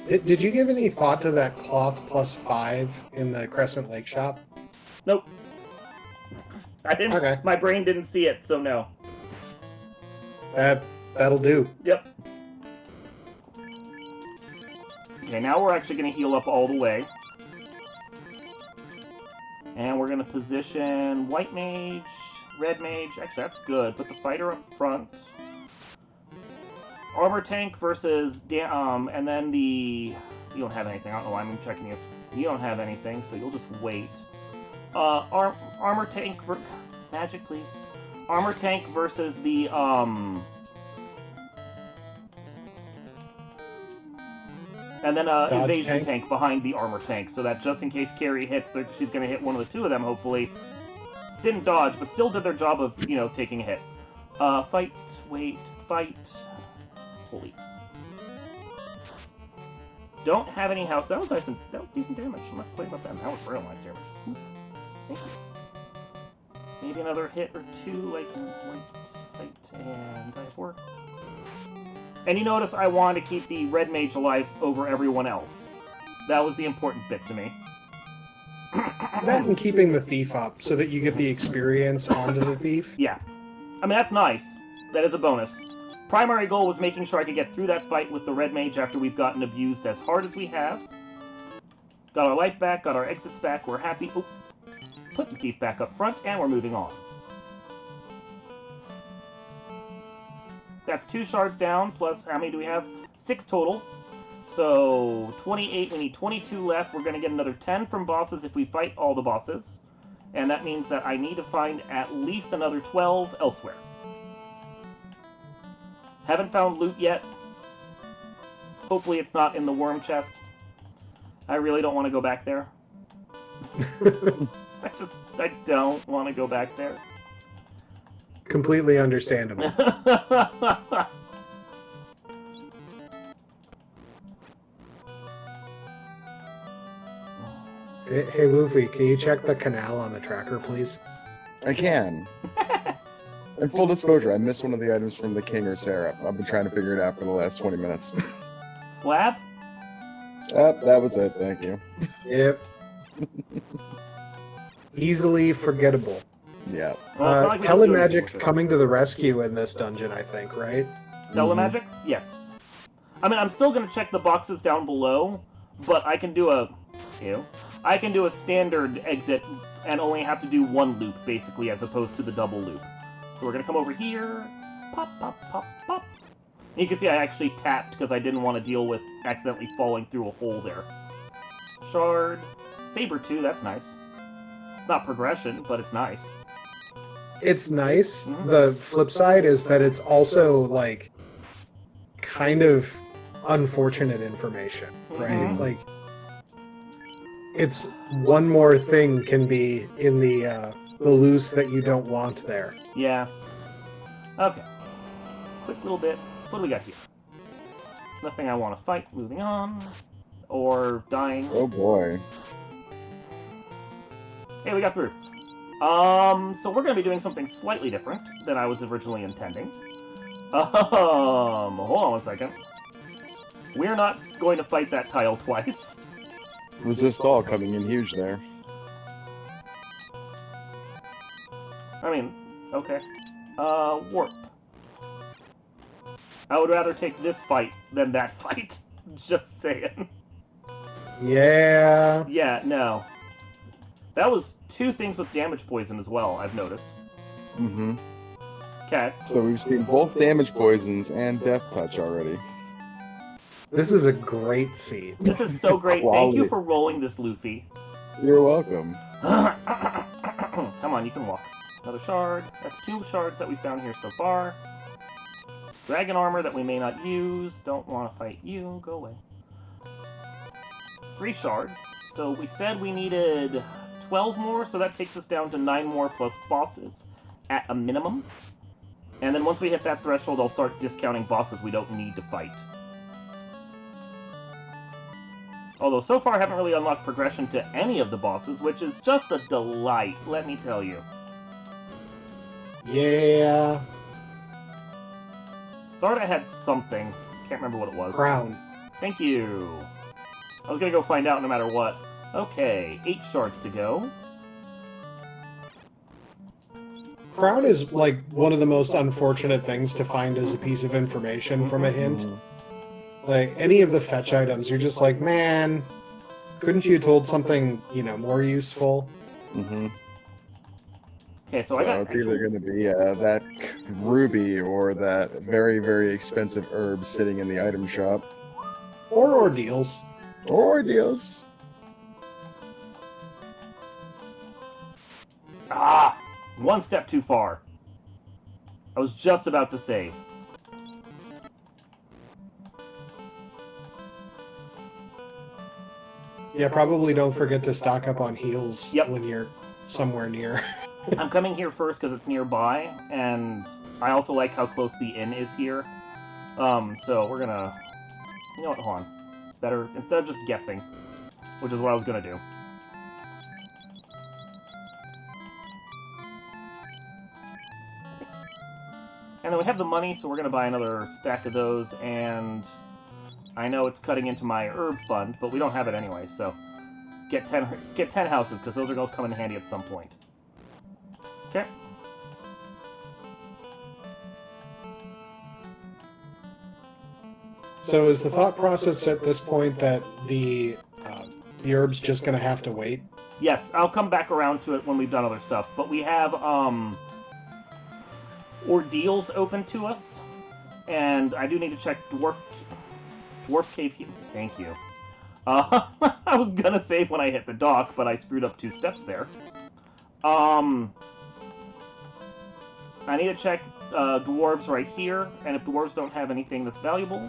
[SPEAKER 1] Did you give any thought to that cloth +5 in the Crescent Lake shop?
[SPEAKER 3] Nope. I didn't.
[SPEAKER 1] Okay.
[SPEAKER 3] My brain didn't see it, so no.
[SPEAKER 1] That'll do.
[SPEAKER 3] Yep. Okay, now we're actually going to heal up all the way. And we're going to position White Mage, Red Mage. Actually, that's good. Put the fighter up front. Armor tank versus... and then the... You don't have anything. I don't know why I'm checking you. You don't have anything, so you'll just wait. Armor tank... Magic, please. Armor tank versus the, And then
[SPEAKER 1] Dodge
[SPEAKER 3] evasion
[SPEAKER 1] tank.
[SPEAKER 3] tank behind the armor tank, so that just in case Carrie hits, she's going to hit one of the two of them, hopefully. Didn't dodge, but still did their job of, taking a hit. Fight, wait, fight. Holy. Don't have any house. That was decent. That was decent damage. I'm not complaining about that. That was real nice damage. Oof. Thank you. Maybe another hit or two. I can fight, and die for. And you notice I wanted to keep the red mage alive over everyone else. That was the important bit to me.
[SPEAKER 1] That and keeping the thief up so that you get the experience onto the thief.
[SPEAKER 3] Yeah. I mean, that's nice. That is a bonus. Primary goal was making sure I could get through that fight with the red mage after we've gotten abused as hard as we have. Got our life back, got our exits back, we're happy. Oop. Put the thief back up front, and we're moving on. That's 2 shards down, plus how many do we have? 6 total. So, 28, we need 22 left. We're going to get another 10 from bosses if we fight all the bosses. And that means that I need to find at least another 12 elsewhere. Haven't found loot yet. Hopefully it's not in the worm chest. I really don't want to go back there. I don't want to go back there.
[SPEAKER 1] Completely understandable. Hey, Luffy, can you check the canal on the tracker, please?
[SPEAKER 2] I can. In full disclosure, I missed one of the items from the king or Sarah. I've been trying to figure it out for the last 20 minutes.
[SPEAKER 3] Slab?
[SPEAKER 2] That was it, thank you.
[SPEAKER 1] Yep. Easily forgettable.
[SPEAKER 2] Yeah.
[SPEAKER 3] Well, it's not like we don't do anything
[SPEAKER 1] Telemagic
[SPEAKER 3] with it.
[SPEAKER 1] coming to the rescue in this dungeon, I think, right?
[SPEAKER 3] Telemagic? Yes. I mean, I'm still going to check the boxes down below, but I can do I can do a standard exit and only have to do one loop, basically, as opposed to the double loop. So we're going to come over here. Pop, pop, pop, pop. And you can see I actually tapped because I didn't want to deal with accidentally falling through a hole there. Shard. Saber 2, that's nice. It's not progression, but it's nice.
[SPEAKER 1] It's nice. The flip side is that it's also, like, kind of unfortunate information, right?
[SPEAKER 3] Mhm.
[SPEAKER 1] Like, it's one more thing can be in the loose that you don't want there.
[SPEAKER 3] Yeah. Okay. Quick little bit. What do we got here? Nothing I want to fight. Moving on. Or dying.
[SPEAKER 2] Oh boy.
[SPEAKER 3] Hey, we got through. So we're going to be doing something slightly different than I was originally intending. Hold on one second. We're not going to fight that tile twice.
[SPEAKER 2] Resist all coming in huge there.
[SPEAKER 3] I mean, okay. Warp. I would rather take this fight than that fight. Just saying.
[SPEAKER 1] Yeah.
[SPEAKER 3] Yeah, no. That was 2 things with damage poison as well, I've noticed.
[SPEAKER 2] Mm-hmm.
[SPEAKER 3] Okay.
[SPEAKER 2] So we've seen both damage poisons and death touch already.
[SPEAKER 1] This is a great scene.
[SPEAKER 3] This is so great. Thank you for rolling this, Luffy.
[SPEAKER 2] You're welcome.
[SPEAKER 3] Come on, you can walk. Another shard. That's 2 shards that we found here so far. Dragon armor that we may not use. Don't want to fight you. Go away. 3 shards. So we said we needed 12 more, so that takes us down to 9 more plus bosses at a minimum. And then once we hit that threshold, I'll start discounting bosses we don't need to fight. Although so far I haven't really unlocked progression to any of the bosses, which is just a delight, let me tell you.
[SPEAKER 1] Yeah.
[SPEAKER 3] Thought I had something. Can't remember what it was.
[SPEAKER 1] Crown.
[SPEAKER 3] Thank you. I was gonna go find out no matter what. Okay, 8 shards to go.
[SPEAKER 1] Crown is, like, one of the most unfortunate things to find as a piece of information from a hint. Like, any of the fetch items, you're just like, man, couldn't you have told something, more useful?
[SPEAKER 2] Mm-hmm.
[SPEAKER 3] Okay, so
[SPEAKER 2] So
[SPEAKER 3] I got
[SPEAKER 2] it's either going to be that ruby or that very, very expensive herb sitting in the item shop.
[SPEAKER 1] Or ordeals.
[SPEAKER 2] Or deals.
[SPEAKER 3] Ah! 1 step too far. I was just about to save.
[SPEAKER 1] Yeah, probably don't forget to stock up on heals
[SPEAKER 3] Yep.
[SPEAKER 1] when you're somewhere near.
[SPEAKER 3] I'm coming here first because it's nearby, and I also like how close the inn is here. So we're gonna... You know what, hold on. Better, instead of just guessing, which is what I was gonna do. And then we have the money, so we're gonna buy another stack of those, and I know it's cutting into my herb fund, but we don't have it anyway, so get 10 houses, because those are gonna come in handy at some point. Okay.
[SPEAKER 1] So is the thought process at this point that the herb's just going to have to wait?
[SPEAKER 3] Yes, I'll come back around to it when we've done other stuff, but we have ordeals open to us, and I do need to check dwarf cave. Thank you. I was gonna save when I hit the dock, but I screwed up 2 steps there. I need to check dwarves right here, and if dwarves don't have anything that's valuable...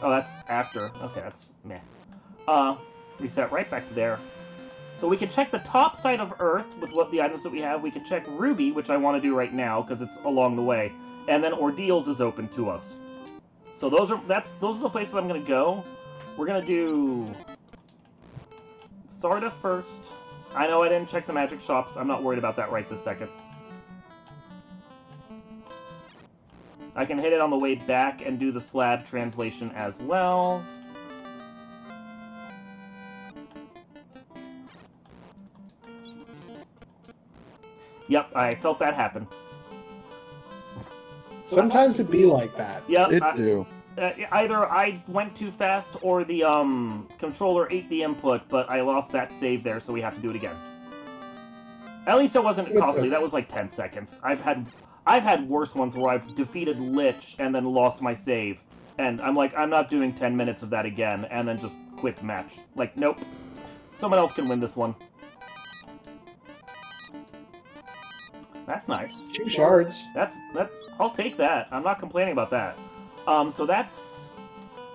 [SPEAKER 3] Oh, that's after. Okay, that's meh. Reset right back to there. So we can check the top side of Earth with what the items that we have. We can check Ruby, which I want to do right now because it's along the way, and then Ordeals is open to us. So those are the places I'm gonna go. We're gonna do Sarda first. I know I didn't check the magic shops. I'm not worried about that right this second. I can hit it on the way back and do the slab translation as well. Yep, I felt that happen.
[SPEAKER 1] Sometimes it'd be like that.
[SPEAKER 3] Yep.
[SPEAKER 2] It do.
[SPEAKER 3] Either I went too fast or the controller ate the input, but I lost that save there, so we have to do it again. At least it wasn't costly. That was like 10 seconds. I've had worse ones where I've defeated Lich and then lost my save. And I'm like, I'm not doing 10 minutes of that again, and then just quit the match. Like, nope. Someone else can win this one. That's nice.
[SPEAKER 1] 2 shards.
[SPEAKER 3] I'll take that. I'm not complaining about that. So that's...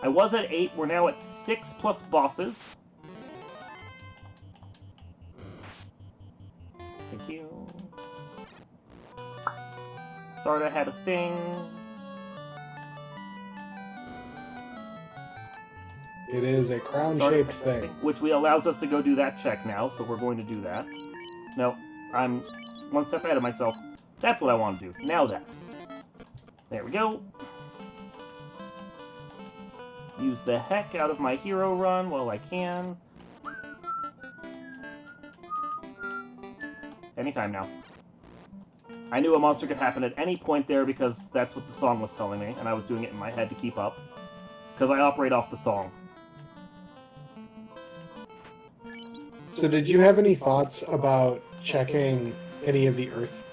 [SPEAKER 3] I was at 8. We're now at 6 plus bosses. Thank you. Sarda had a thing.
[SPEAKER 1] It is a crown-shaped thing.
[SPEAKER 3] Which allows us to go do that check now, so we're going to do that. No, I'm 1 step ahead of myself. That's what I want to do. Now that. There we go. Use the heck out of my hero run while I can. Anytime now. I knew a monster could happen at any point there because that's what the song was telling me, and I was doing it in my head to keep up. Because I operate off the song.
[SPEAKER 1] So did you have any thoughts about checking any of the earth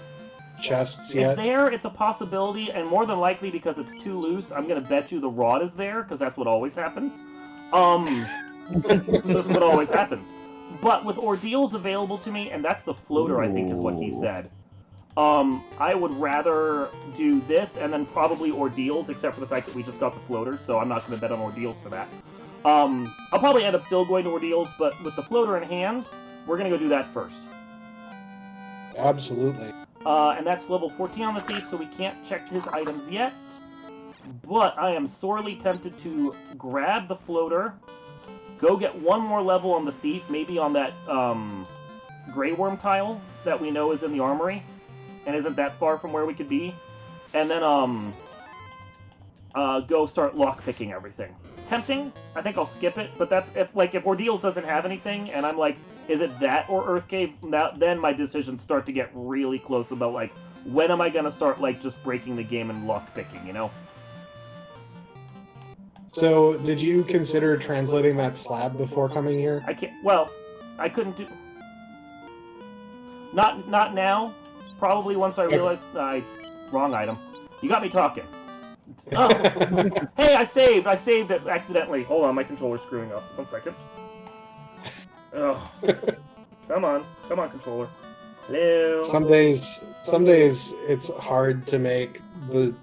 [SPEAKER 1] chests yet?
[SPEAKER 3] It's there, it's a possibility, and more than likely because it's too loose, I'm gonna bet you the rod is there, because that's what always happens. That's what always happens. But with ordeals available to me, and that's the floater, I think is what he said. I would rather do this and then probably ordeals, except for the fact that we just got the floater, so I'm not going to bet on ordeals for that. I'll probably end up still going to ordeals, but with the floater in hand, we're going to go do that first.
[SPEAKER 1] Absolutely.
[SPEAKER 3] And that's level 14 on the thief, so we can't check his items yet. But I am sorely tempted to grab the floater, go get one more level on the thief, maybe on that Grey Worm tile that we know is in the armory, and isn't that far from where we could be, and then go start lockpicking everything. Tempting. I think I'll skip it, but that's if Ordeals doesn't have anything, and I'm like, is it that or Earth Cave? Then my decisions start to get really close about like, when am I gonna start like just breaking the game and lockpicking, you know?
[SPEAKER 1] So, did you consider translating that slab before coming here?
[SPEAKER 3] I can't. Well, I couldn't do. Not now. Probably once I realized wrong item. You got me talking. Oh. Hey, I saved it accidentally. Hold on, my controller's screwing up. 1 second. Oh. Come on, controller. Hello.
[SPEAKER 1] Some days it's hard to make the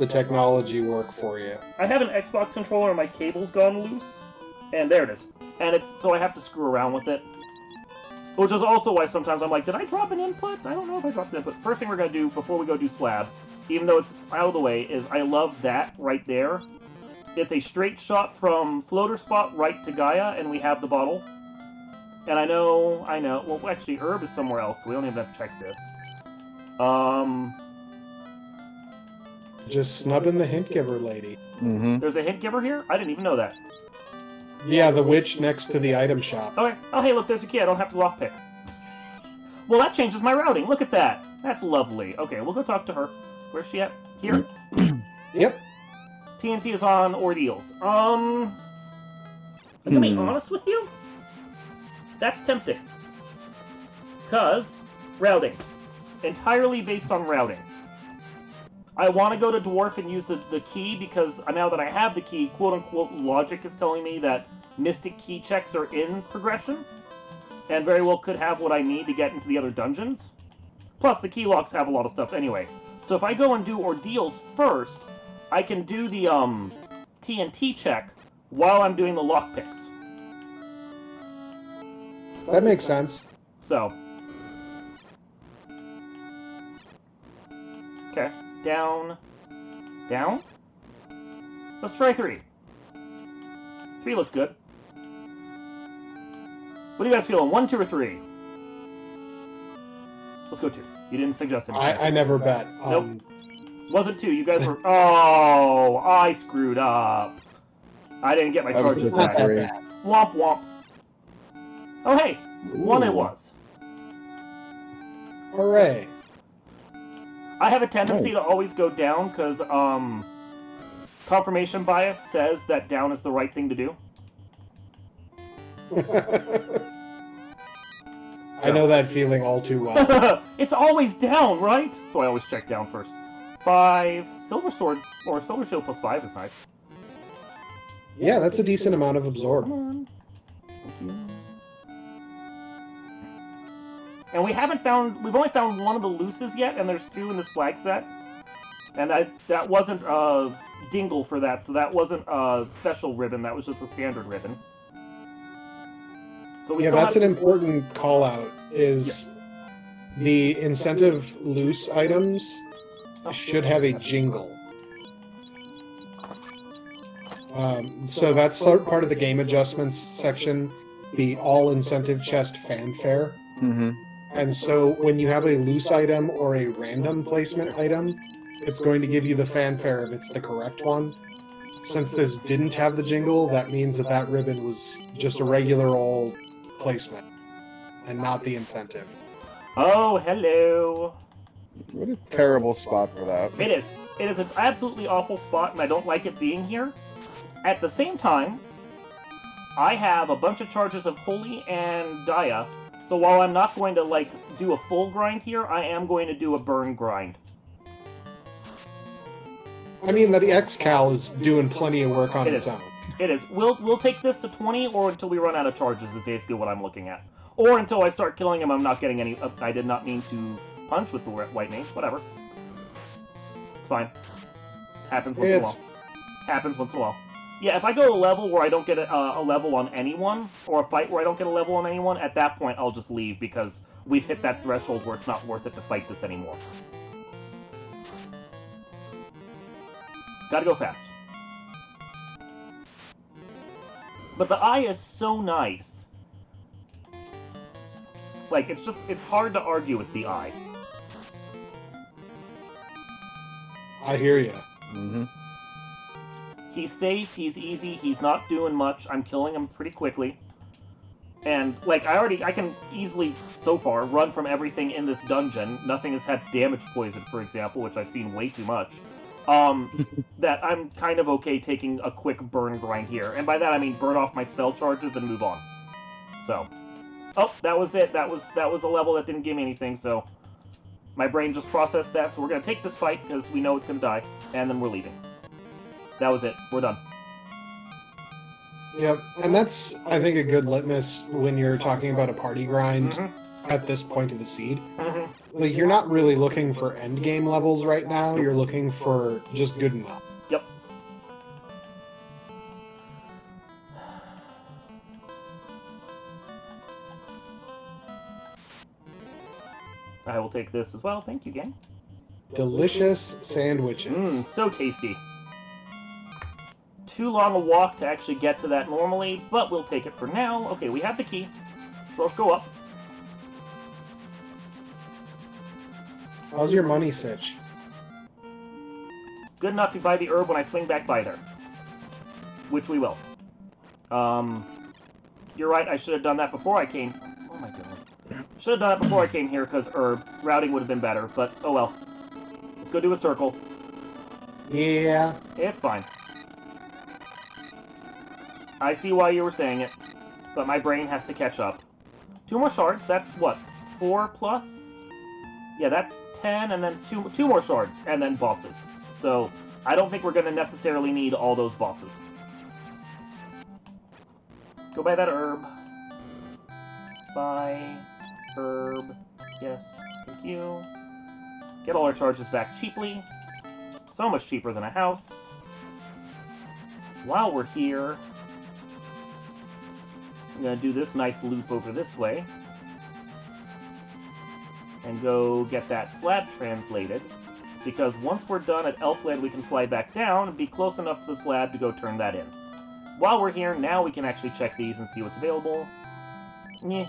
[SPEAKER 1] technology work for you.
[SPEAKER 3] I have an Xbox controller and my cable's gone loose. And there it is. and so I have to screw around with it. Which is also why sometimes I'm like, did I drop an input? I don't know if I dropped an input. First thing we're going to do before we go do slab, even though it's out of the way, is I love that right there. It's a straight shot from floater spot right to Gaia, and we have the bottle. And I know, well, actually, Herb is somewhere else, so we don't even have to check this.
[SPEAKER 1] Just snubbing the hint giver lady.
[SPEAKER 2] Mm-hmm.
[SPEAKER 3] There's a hint giver here? I didn't even know that.
[SPEAKER 1] Yeah, the witch next to the item shop.
[SPEAKER 3] Okay. Oh, hey, look, there's a key. I don't have to lockpick. Well, that changes my routing. Look at that. That's lovely. Okay, we'll go talk to her. Where's she at? Here?
[SPEAKER 1] Yep.
[SPEAKER 3] TNT is on ordeals. I'm gonna be honest with you. That's tempting. Because routing. Entirely based on routing. I want to go to Dwarf and use the key because now that I have the key, quote-unquote, logic is telling me that Mystic key checks are in progression, and very well could have what I need to get into the other dungeons. Plus, the key locks have a lot of stuff anyway. So if I go and do ordeals first, I can do the TNT check while I'm doing the lockpicks.
[SPEAKER 1] That makes sense.
[SPEAKER 3] So. Okay. Down. Down? Let's try 3. 3 looks good. What are you guys feeling? 1, 2, or 3? Let's go 2. You didn't suggest anything.
[SPEAKER 1] I never bet.
[SPEAKER 3] Nope. Wasn't 2. You guys were... Oh, I screwed up. I didn't get my charges back. Womp womp. Oh, hey.
[SPEAKER 2] Ooh.
[SPEAKER 3] 1 it was.
[SPEAKER 1] Hooray.
[SPEAKER 3] I have a tendency to always go down because confirmation bias says that down is the right thing to do.
[SPEAKER 1] I know that feeling all too well.
[SPEAKER 3] It's always down, right? So I always check down first. 5. Silver Sword, or Silver Shield plus 5 is nice.
[SPEAKER 1] Yeah, that's a decent amount of absorb.
[SPEAKER 3] Come on. Thank you. And we've only found 1 of the looses yet, and there's 2 in this flag set. And that wasn't a dingle for that, so that wasn't a special ribbon, that was just a standard ribbon. So
[SPEAKER 1] Yeah, that's an important call out, is the incentive loose items should have a jingle. So that's part of the game adjustments section, the all incentive chest fanfare.
[SPEAKER 2] Mm-hmm.
[SPEAKER 1] And so when you have a loose item or a random placement item, it's going to give you the fanfare if it's the correct one. Since this didn't have the jingle, that means that ribbon was just a regular old placement and not the incentive.
[SPEAKER 3] Oh, hello.
[SPEAKER 2] What a terrible spot for that.
[SPEAKER 3] It is. It is an absolutely awful spot, and I don't like it being here. At the same time, I have a bunch of charges of Holy and Dia, so while I'm not going to, do a full grind here, I am going to do a burn grind.
[SPEAKER 1] I mean, the X-Cal is doing plenty of work on its own.
[SPEAKER 3] It is. We'll take this to 20, or until we run out of charges is basically what I'm looking at. Or until I start killing him, I'm not getting any... I did not mean to punch with the white mage. Whatever. It's fine. Happens once in a while. Happens once in a while. Yeah, if I go to a level where I don't get a level on anyone, or a fight where I don't get a level on anyone, at that point I'll just leave, because we've hit that threshold where it's not worth it to fight this anymore. Gotta go fast. But the eye is so nice. It's hard to argue with the eye.
[SPEAKER 1] I hear you.
[SPEAKER 2] Mm-hmm.
[SPEAKER 3] He's safe, he's easy, he's not doing much, I'm killing him pretty quickly. And, I can easily, so far, run from everything in this dungeon. Nothing has had damage poison, for example, which I've seen way too much. That I'm kind of okay taking a quick burn grind here. And by that I mean burn off my spell charges and move on. So. Oh, that was it. That was a level that didn't give me anything, so my brain just processed that, so we're gonna take this fight, because we know it's gonna die, and then we're leaving. That was it. We're done.
[SPEAKER 1] Yep, and that's, I think, a good litmus when you're talking about a party grind at this point of the seed.
[SPEAKER 3] Mm-hmm.
[SPEAKER 1] You're not really looking for endgame levels right now, you're looking for just good enough.
[SPEAKER 3] Yep. I will take this as well. Thank you, gang.
[SPEAKER 1] Delicious sandwiches.
[SPEAKER 3] So tasty. Too long a walk to actually get to that normally, but we'll take it for now. Okay, we have the key. So let's go up.
[SPEAKER 1] How's your money sitch?
[SPEAKER 3] Good enough to buy the herb when I swing back by there. Which we will. You're right, I should have done that before I came. Oh my goodness. Should have done that before I came here, because herb routing would have been better, but oh well. Let's go do a circle.
[SPEAKER 1] Yeah.
[SPEAKER 3] It's fine. I see why you were saying it, but my brain has to catch up. 2 more shards, that's what? 4 plus? Yeah, that's 10, and then two more shards, and then bosses. So, I don't think we're going to necessarily need all those bosses. Go buy that herb. Buy herb. Yes, thank you. Get all our charges back cheaply. So much cheaper than a house. While we're here, I'm going to do this nice loop over this way. And go get that slab translated. Because once we're done at Elfland, we can fly back down and be close enough to the slab to go turn that in. While we're here, now we can actually check these and see what's available. Meh,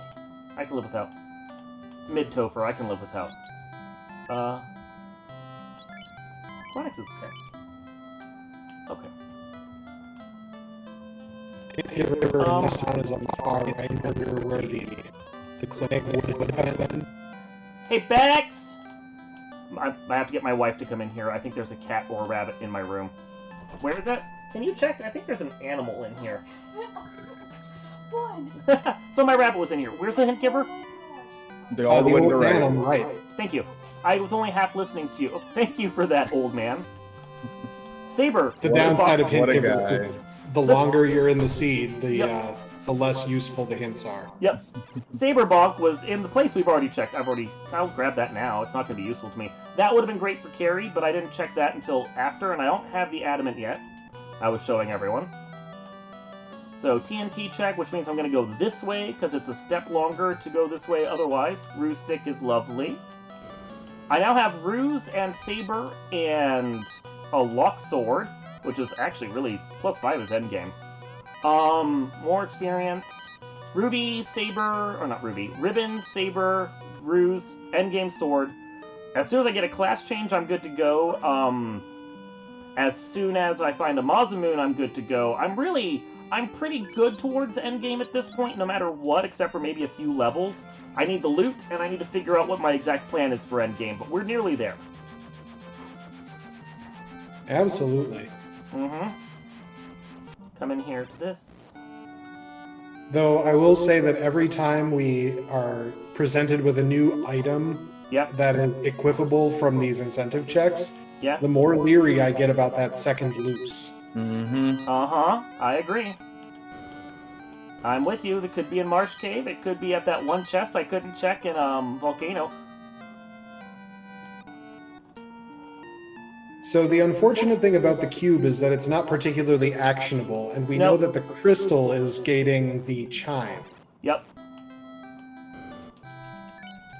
[SPEAKER 3] I can live without. It's mid-Topher, I can live without. Quanix is okay. Okay.
[SPEAKER 1] This one is on the far right under where the clinic would have been.
[SPEAKER 3] Hey, Bex! I have to get my wife to come in here. I think there's a cat or a rabbit in my room. Where is that? Can you check? I think there's an animal in here.
[SPEAKER 4] What?
[SPEAKER 3] So my rabbit was in here. Where's the hint giver?
[SPEAKER 2] They're all the way to the
[SPEAKER 1] old man
[SPEAKER 2] right.
[SPEAKER 1] on the right.
[SPEAKER 3] Thank you. I was only half listening to you. Oh, thank you for that, old man. Saber.
[SPEAKER 1] The downside of hint
[SPEAKER 2] What a
[SPEAKER 1] giver,
[SPEAKER 2] guy.
[SPEAKER 1] the longer you're in the seed, the
[SPEAKER 3] Yep.
[SPEAKER 1] the less useful the hints are.
[SPEAKER 3] Yep. Saberbonk was in the place we've already checked. I'll grab that now. It's not going to be useful to me. That would have been great for carry, but I didn't check that until after, and I don't have the adamant yet. I was showing everyone. So TNT check, which means I'm going to go this way, because it's a step longer to go this way otherwise. Ruse Stick is lovely. I now have Ruse and Saber and a Lock Sword, which is actually really +5 is endgame. More experience. Ruby, Saber, or not Ruby, Ribbon, Saber, Ruse, endgame Sword. As soon as I get a class change, I'm good to go. As soon as I find a Masamune, I'm good to go. I'm pretty good towards endgame at this point, no matter what, except for maybe a few levels. I need the loot, and I need to figure out what my exact plan is for endgame, but we're nearly there.
[SPEAKER 1] Absolutely.
[SPEAKER 3] Mm-hmm. Come in here to this.
[SPEAKER 1] Though I will say that every time we are presented with a new item
[SPEAKER 3] Yep.
[SPEAKER 1] that is equipable from these incentive checks,
[SPEAKER 3] Yeah.
[SPEAKER 1] the more leery I get about that second loose.
[SPEAKER 2] Mm-hmm.
[SPEAKER 3] Uh-huh. I agree. I'm with you. It could be in Marsh Cave. It could be at that one chest I couldn't check in Volcano.
[SPEAKER 1] So the unfortunate thing about the cube is that it's not particularly actionable, and we know
[SPEAKER 3] Nope.
[SPEAKER 1] that the crystal is gating the chime.
[SPEAKER 3] Yep.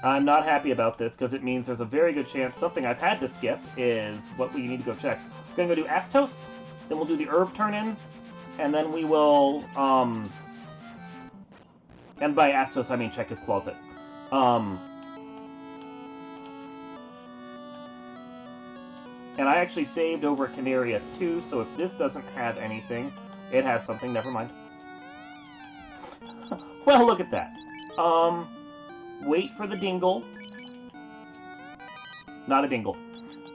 [SPEAKER 3] I'm not happy about this because it means there's a very good chance something I've had to skip is what we need to go check. We're gonna go do Astos, then we'll do the herb turn in, and then we will and by Astos I mean check his closet. And I actually saved over Canaria too, so if this doesn't have anything, it has something, never mind. Well, look at that. Wait for the dingle. Not a dingle.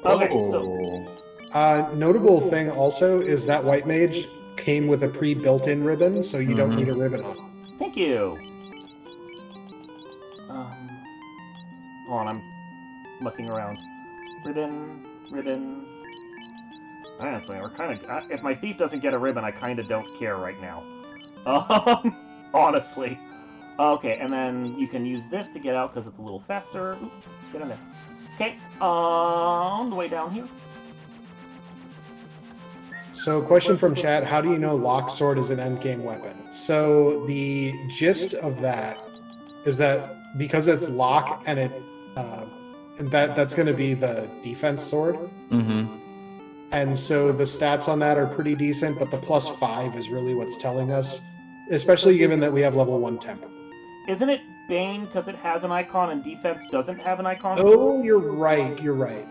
[SPEAKER 3] Okay, so...
[SPEAKER 1] Notable thing also is that White Mage came with a pre-built-in ribbon, so you don't need a ribbon on it.
[SPEAKER 3] Thank you! Hold on, I'm mucking around. Ribbon... Honestly, we're kind of... If my thief doesn't get a ribbon, I kind of don't care right now. Honestly. Okay, and then you can use this to get out because it's a little faster. Oops, get in there. Okay, on the way down here.
[SPEAKER 1] So, question from chat, how do you know Lock Sword is an endgame weapon? So, the gist of that is that because it's lock and it and that's going to be the defense sword.
[SPEAKER 2] Mm-hmm.
[SPEAKER 1] And so the stats on that are pretty decent, but the +5 is really what's telling us, especially given that we have level 1 temper.
[SPEAKER 3] Isn't it Bane because it has an icon and defense doesn't have an icon?
[SPEAKER 1] Oh, you're right.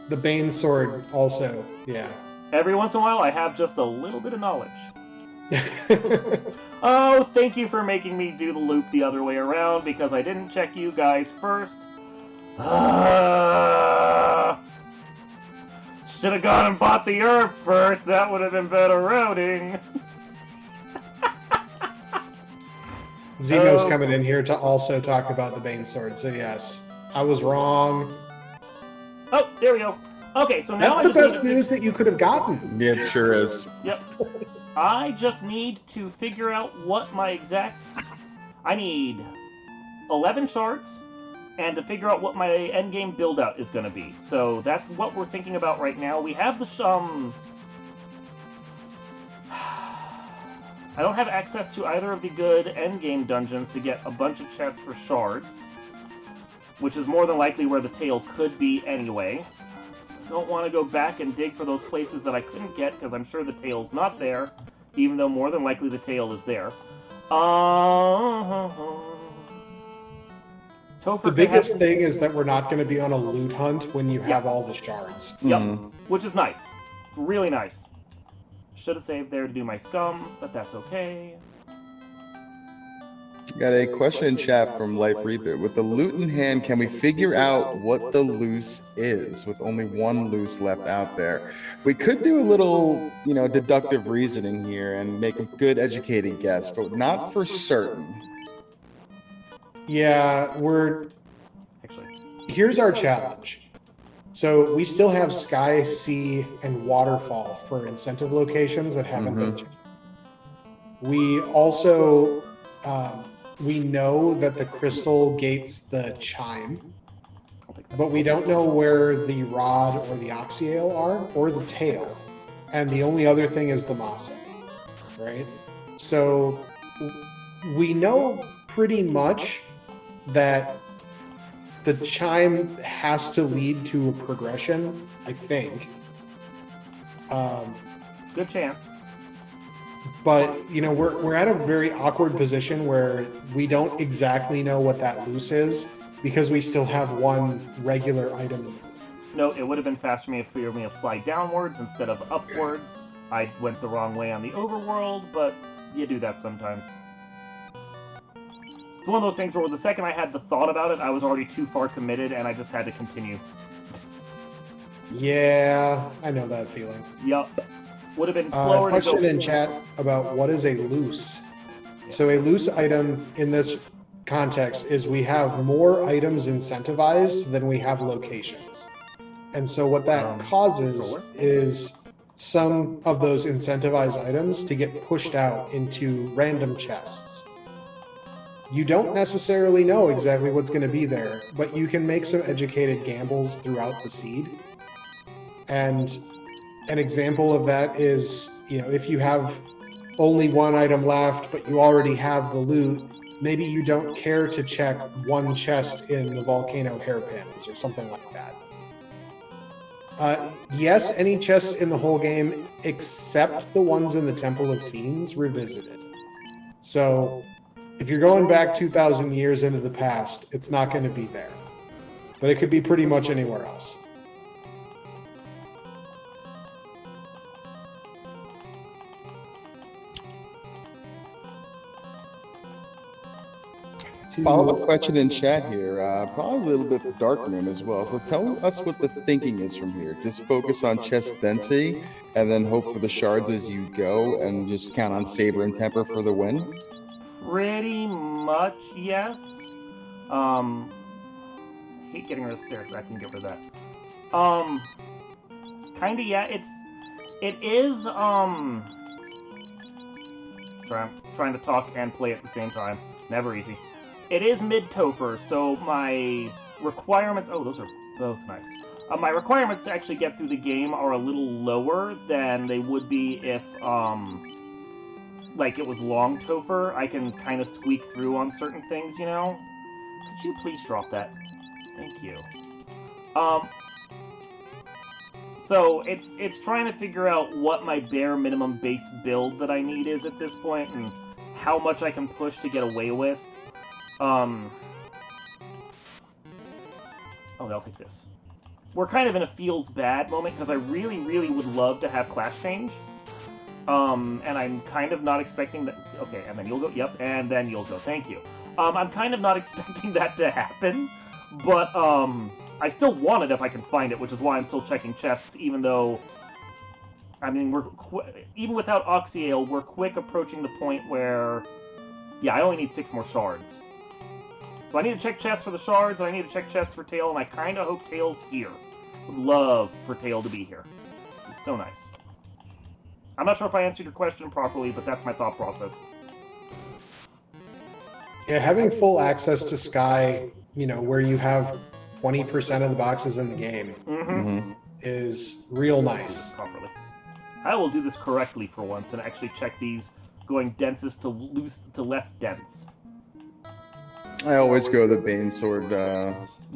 [SPEAKER 1] The Bane sword also, yeah.
[SPEAKER 3] Every once in a while, I have just a little bit of knowledge. Oh, thank you for making me do the loop the other way around because I didn't check you guys first. Should have gone and bought the herb first. That would have been better routing.
[SPEAKER 1] Zeno's coming in here to also talk about the Bane sword, so yes. I was wrong.
[SPEAKER 3] Oh, there we go. Okay, so now
[SPEAKER 1] That's the best news that you could have gotten.
[SPEAKER 2] Yeah, it sure is.
[SPEAKER 3] Yep. I just need to figure out what my exact... I need 11 shards, and to figure out what my endgame build-out is going to be. So that's what we're thinking about right now. We have the... I don't have access to either of the good endgame dungeons to get a bunch of chests for shards, which is more than likely where the tail could be anyway. Don't want to go back and dig for those places that I couldn't get, because I'm sure the tail's not there, even though more than likely the tail is there.
[SPEAKER 1] The biggest thing is that we're not going to be on a loot hunt when you have all the shards.
[SPEAKER 3] Yep, which is nice. It's really nice. Should have saved there to do my scum, but that's okay.
[SPEAKER 2] Got a question in chat from Life Reboot. With the loot in hand, can we figure out what the loose is with only one loose left out there? We could do a little, deductive reasoning here and make a good educated guess, but not for certain.
[SPEAKER 1] Yeah, here's our challenge. So we still have Sky, Sea, and Waterfall for incentive locations that haven't been checked. We also... we know that the crystal gates the chime, but we don't know where the rod or the oxyale are, or the tail. And the only other thing is the masa, right? So we know pretty much that the chime has to lead to a progression, I think.
[SPEAKER 3] Good chance.
[SPEAKER 1] But, we're at a very awkward position where we don't exactly know what that loose is because we still have one regular item.
[SPEAKER 3] No, it would have been fast for me if we were to fly downwards instead of upwards. I went the wrong way on the overworld, but you do that sometimes. It's one of those things where the second I had the thought about it, I was already too far committed and I just had to continue.
[SPEAKER 1] Yeah, I know that feeling.
[SPEAKER 3] Yup. Would have been slower to go.
[SPEAKER 1] Question in chat about what is a loose. Yeah. So a loose item in this context is we have more items incentivized than we have locations. And so what that causes is some of those incentivized items to get pushed out into random chests. You don't necessarily know exactly what's going to be there, but you can make some educated gambles throughout the seed. And an example of that is, if you have only one item left, but you already have the loot, maybe you don't care to check one chest in the volcano hairpins or something like that. Yes, any chests in the whole game, except the ones in the Temple of Fiends, revisited. So, if you're going back 2,000 years into the past, it's not going to be there. But it could be pretty much anywhere else.
[SPEAKER 2] Follow-up question in chat here, probably a little bit for Darkroom as well. So tell us what the thinking is from here. Just focus on chest density and then hope for the shards as you go and just count on Saber and Temper for the win? Pretty
[SPEAKER 3] much, yes. Hate getting rid of stairs, I can get rid of that. Kinda, yeah, it is, trying to talk and play at the same time. Never easy. It is mid-Topher, so my requirements... Oh, those are both nice. My requirements to actually get through the game are a little lower than they would be if, it was long Topher. I can kind of squeak through on certain things, Could you please drop that? Thank you. So it's trying to figure out what my bare minimum base build that I need is at this point, and how much I can push to get away with. Oh, I'll take this. We're kind of in a feels bad moment because I really, really would love to have class change. And I'm kind of not expecting that. Okay, and then you'll go. Yep, and then you'll go. Thank you. I'm kind of not expecting that to happen, but I still want it if I can find it, which is why I'm still checking chests, even though. I mean, even without Oxyale, we're quick approaching the point where, yeah, I only need 6 more shards. So I need to check chests for the shards, and I need to check chests for Tail, and I kind of hope Tail's here. Would love for Tail to be here. He's so nice. I'm not sure if I answered your question properly, but that's my thought process.
[SPEAKER 1] Yeah, having full access to Sky, where you have 20% of the boxes in the game, is real nice.
[SPEAKER 3] Properly. I will do this correctly for once and actually check these going densest to less dense.
[SPEAKER 2] I always go the Banesword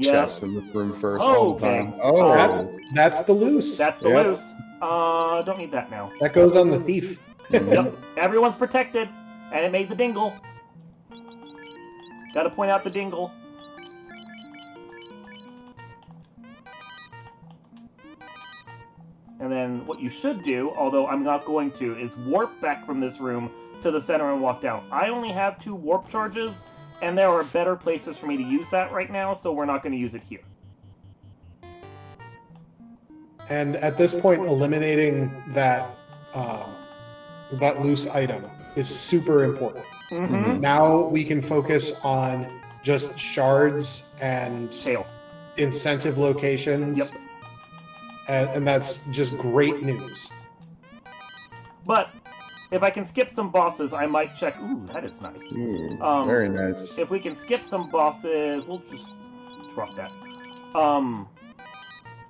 [SPEAKER 2] chest in this room first all the time.
[SPEAKER 1] That's the loose.
[SPEAKER 3] That's the loose. Don't need that now.
[SPEAKER 1] That goes on the thief.
[SPEAKER 3] Yep. Everyone's protected, and it made the dingle. Gotta point out the dingle. And then what you should do, although I'm not going to, is warp back from this room to the center and walk down. I only have 2 warp charges, and there are better places for me to use that right now, so we're not going to use it here.
[SPEAKER 1] And at this point, eliminating that loose item is super important. Now we can focus on just shards and
[SPEAKER 3] Tail.
[SPEAKER 1] Incentive locations.
[SPEAKER 3] Yep.
[SPEAKER 1] And that's just great news.
[SPEAKER 3] But if I can skip some bosses, I might check. Ooh, that is nice.
[SPEAKER 2] Very nice.
[SPEAKER 3] If we can skip some bosses, we'll just drop that.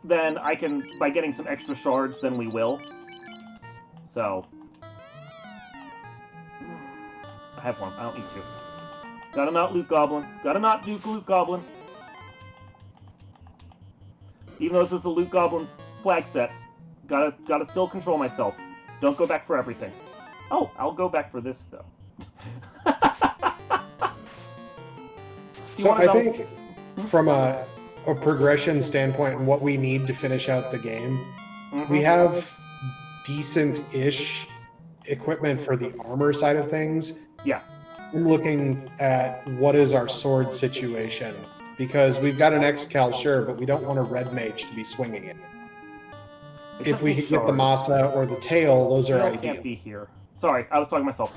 [SPEAKER 3] Then I can, by getting some extra shards, then we will. So. I have 1. I don't need 2. Gotta not loot goblin. Gotta not do loot goblin. Even though this is the loot goblin flag set, gotta still control myself. Don't go back for everything. Oh, I'll go back for this though.
[SPEAKER 1] So I think from a progression standpoint and what we need to finish out the game, we have decent-ish equipment for the armor side of things.
[SPEAKER 3] Yeah.
[SPEAKER 1] I'm looking at what is our sword situation, because we've got an X-Cal, sure, but we don't want a red mage to be swinging it. If we could get the Masa or the tail, those are ideal.
[SPEAKER 3] Can't be here. Sorry, I was talking to myself.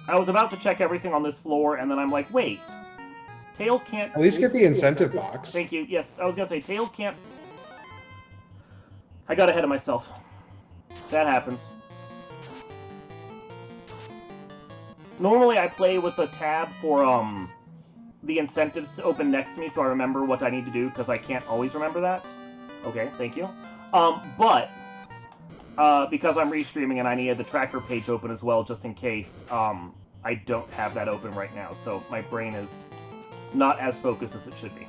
[SPEAKER 3] I was about to check everything on this floor, and then I'm like, wait. Tail can't...
[SPEAKER 1] At least get the incentive box.
[SPEAKER 3] Thank you. Yes, I was going to say, Tail can't... I got ahead of myself. That happens. Normally I play with a tab for the incentives open next to me so I remember what I need to do, because I can't always remember that. Okay, thank you. But because I'm restreaming and I needed the tracker page open as well, just in case, I don't have that open right now, so my brain is not as focused as it should be.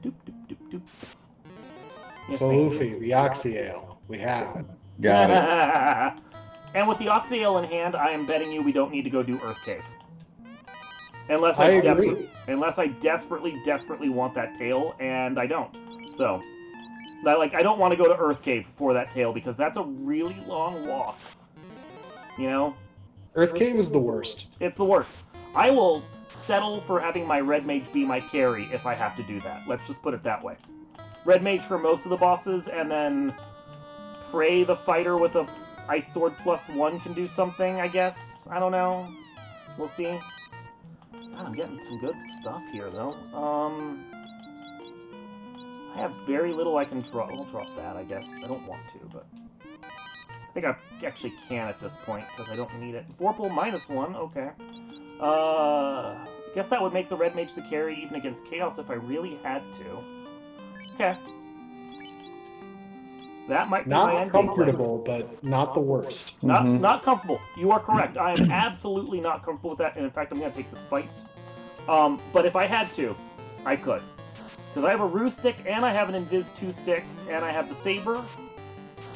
[SPEAKER 3] Doop, doop, doop, doop. Yes,
[SPEAKER 1] So Luffy, the Oxyale, we have it.
[SPEAKER 2] Got it.
[SPEAKER 3] And with the Oxyale in hand, I am betting you we don't need to go do Earth Cave. Unless
[SPEAKER 1] I agree.
[SPEAKER 3] Unless I desperately, desperately want that tail, and I don't. So, I don't want to go to Earth Cave for that tail, because that's a really long walk. You know?
[SPEAKER 1] Earth Cave is the worst.
[SPEAKER 3] It's the worst. I will settle for having my Red Mage be my carry if I have to do that. Let's just put it that way. Red Mage for most of the bosses, and then Prey the fighter with a Ice Sword +1 can do something, I guess. I don't know. We'll see. God, I'm getting some good stuff here, though. I have very little I can drop. I'll drop that, I guess. I don't want to, but... I think I actually can at this point, because I don't need it. Vorpal -1, okay. I guess that would make the Red Mage the carry even against Chaos if I really had to. Okay. That might be my
[SPEAKER 1] Not
[SPEAKER 3] end game.
[SPEAKER 1] comfortable, but not the worst.
[SPEAKER 3] Not comfortable. You are correct. I am absolutely not comfortable with that, and in fact, I'm going to take this fight. But if I had to, I could. Because I have a Rue stick, and I have an Invis 2 stick, and I have the Saber.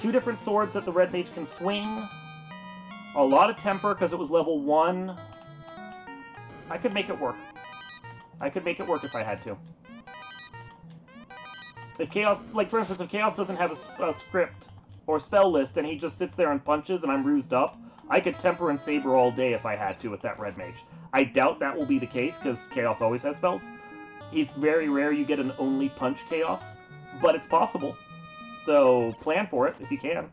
[SPEAKER 3] 2 different swords that the Red Mage can swing. A lot of temper, because it was level 1. I could make it work. I could make it work if I had to. If Chaos, like for instance, if Chaos doesn't have a script or spell list and he just sits there and punches and I'm rused up, I could temper and saber all day if I had to with that Red Mage. I doubt that will be the case because Chaos always has spells. It's very rare you get an only punch Chaos, but it's possible. So plan for it if you can.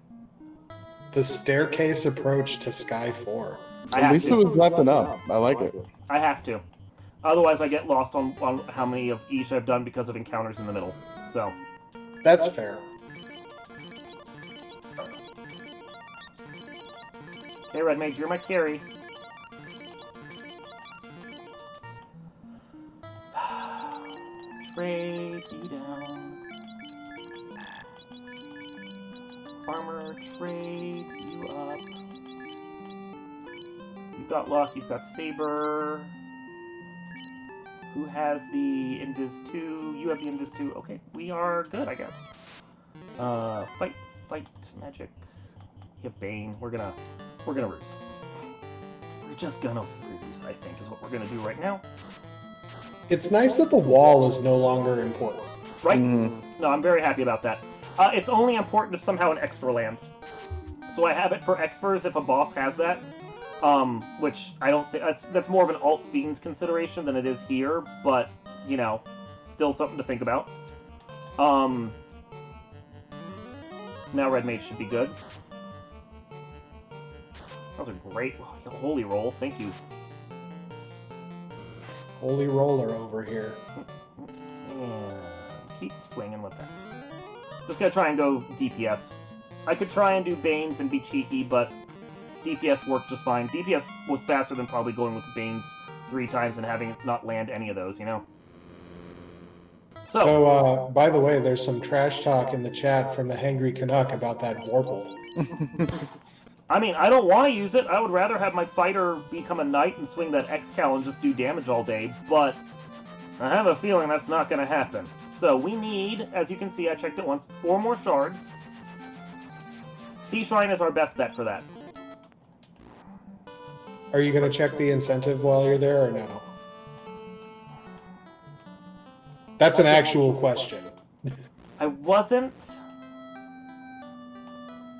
[SPEAKER 1] The staircase approach to Sky 4.
[SPEAKER 2] At least it was left enough. I like it.
[SPEAKER 3] I have to. Otherwise, I get lost on how many of each I've done because of encounters in the middle. So
[SPEAKER 1] That's fair.
[SPEAKER 3] hey, Red Mage, you're my carry. Trade you down. Farmer, trade you up. You've got luck, you've got Saber. Who has the Invis 2? You have the Invis 2. Okay, we are good, I guess. Fight, magic. You have Bane. We're gonna ruse. We're just gonna ruse, I think, is what we're gonna do right now.
[SPEAKER 1] It's nice that the wall is no longer important.
[SPEAKER 3] Right? No, I'm very happy about that. It's only important if somehow an extra lands. So I have it for expers if a boss has that. Which I don't think that's more of an alt fiends consideration than it is here, but you know, still something to think about. Now Red Mage should be good. That was a great holy roll. Thank you.
[SPEAKER 1] Holy roller over here.
[SPEAKER 3] And keep swinging with that. Just gonna try and go DPS. I could try and do Banes and be cheeky, but DPS worked just fine. DPS was faster than probably going with Banes 3 times and having it not land any of those, you know?
[SPEAKER 1] So, by the way, there's some trash talk in the chat from the Hangry Canuck about that Vorpal.
[SPEAKER 3] I mean, I don't want to use it. I would rather have my fighter become a knight and swing that X-Cal and just do damage all day, but I have a feeling that's not going to happen. So we need, as you can see, I checked it once, 4 more shards. Sea Shrine is our best bet for that.
[SPEAKER 1] Are you going to check the incentive while you're there or no? That's an actual question.
[SPEAKER 3] I wasn't.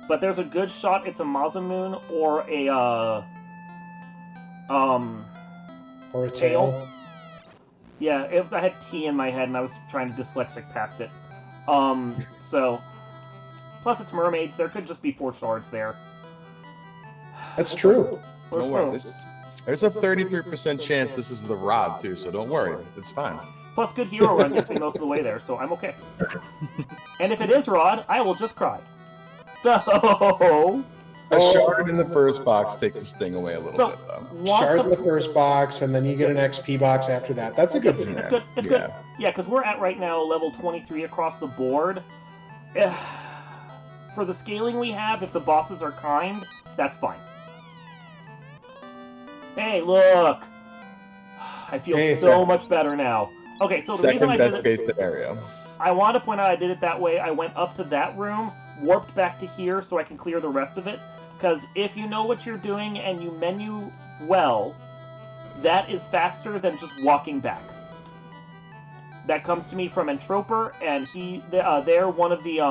[SPEAKER 3] But there's a good shot it's a Mazamoon or a,
[SPEAKER 1] Or a tail?
[SPEAKER 3] Yeah, I had T in my head and I was trying to dyslexic past it. So... Plus it's mermaids, there could just be 4 shards there.
[SPEAKER 1] That's true.
[SPEAKER 2] Don't worry. There's a 33% chance this is the rod, too, so don't worry. It's fine.
[SPEAKER 3] Plus good hero run gets me most of the way there, so I'm okay. And if it is rod, I will just cry. So...
[SPEAKER 2] A shard in the first box takes the sting away a little bit, though.
[SPEAKER 1] Shard in the first box, and then you get an XP box after that. That's a good feat.
[SPEAKER 3] It's good. It's good. Yeah, because we're at right now level 23 across the board. For the scaling we have, if the bosses are kind, that's fine. Hey, look! I feel so much better now. Okay, so the reason I did
[SPEAKER 2] Second best case scenario.
[SPEAKER 3] I want to point out I did it that way. I went up to that room, warped back to here so I can clear the rest of it. Because if you know what you're doing and you menu well, that is faster than just walking back. That comes to me from Entroper, and they're one of the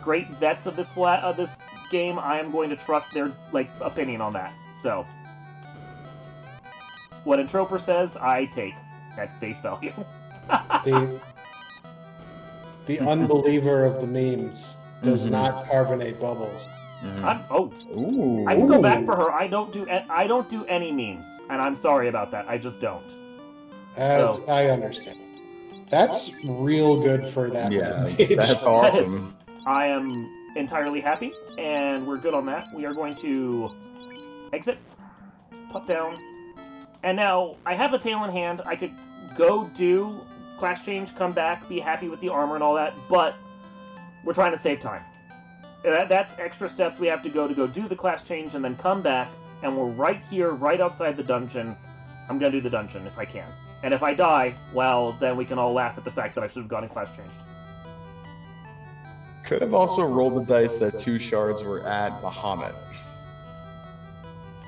[SPEAKER 3] great vets of this game. I am going to trust their opinion on that. So, what Entroper says, I take at face value.
[SPEAKER 1] The unbeliever of the memes does not carbonate bubbles.
[SPEAKER 3] I can go back for her. I don't do any memes, and I'm sorry about that. I just don't.
[SPEAKER 1] I understand. That's real good for that.
[SPEAKER 2] Yeah,
[SPEAKER 1] page.
[SPEAKER 2] that's awesome.
[SPEAKER 3] I am entirely happy, and we're good on that. We are going to exit, put down, and now I have the tail in hand. I could go do class change, come back, be happy with the armor and all that, but we're trying to save time. That's extra steps we have to go do the class change and then come back, and we're right here, right outside the dungeon. I'm going to do the dungeon if I can. And if I die, well, then we can all laugh at the fact that I should have gotten class changed.
[SPEAKER 2] Could have also rolled the dice that 2 shards were at Bahamut.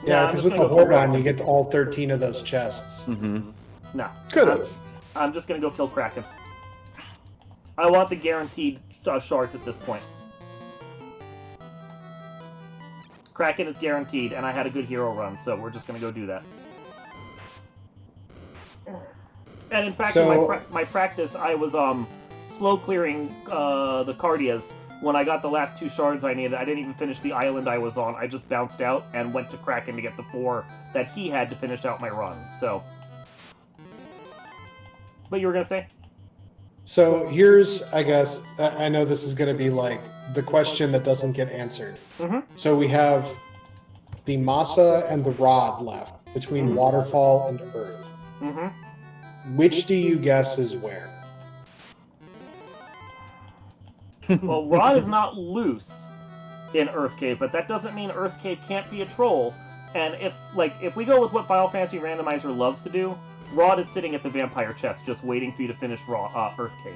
[SPEAKER 1] Yeah,
[SPEAKER 3] I'm
[SPEAKER 1] because
[SPEAKER 3] just
[SPEAKER 1] with the
[SPEAKER 3] gonna go
[SPEAKER 1] Hordon, you get all 13 of those chests.
[SPEAKER 2] Mm-hmm.
[SPEAKER 3] No.
[SPEAKER 2] Could have.
[SPEAKER 3] I'm just going to go kill Kraken. I want the guaranteed shards at this point. Kraken is guaranteed, and I had a good hero run, so we're just going to go do that. And in fact,
[SPEAKER 1] So-
[SPEAKER 3] in my practice, I was slow clearing the Cardias. When I got the last 2 shards I needed, I didn't even finish the island I was on. I just bounced out and went to Kraken to get the 4 that he had to finish out my run. So, but you were gonna say?
[SPEAKER 1] So here's, I guess, I know this is going to be like the question that doesn't get answered.
[SPEAKER 3] Mm-hmm.
[SPEAKER 1] So we have the Masa and the Rod left between Waterfall and Earth.
[SPEAKER 3] Mm-hmm.
[SPEAKER 1] Which do you guess is where?
[SPEAKER 3] Well, Rod is not loose in Earth Cave, but that doesn't mean Earth Cave can't be a troll. And if we go with what Final Fantasy Randomizer loves to do, Rod is sitting at the vampire chest, just waiting for you to finish Earth Cave.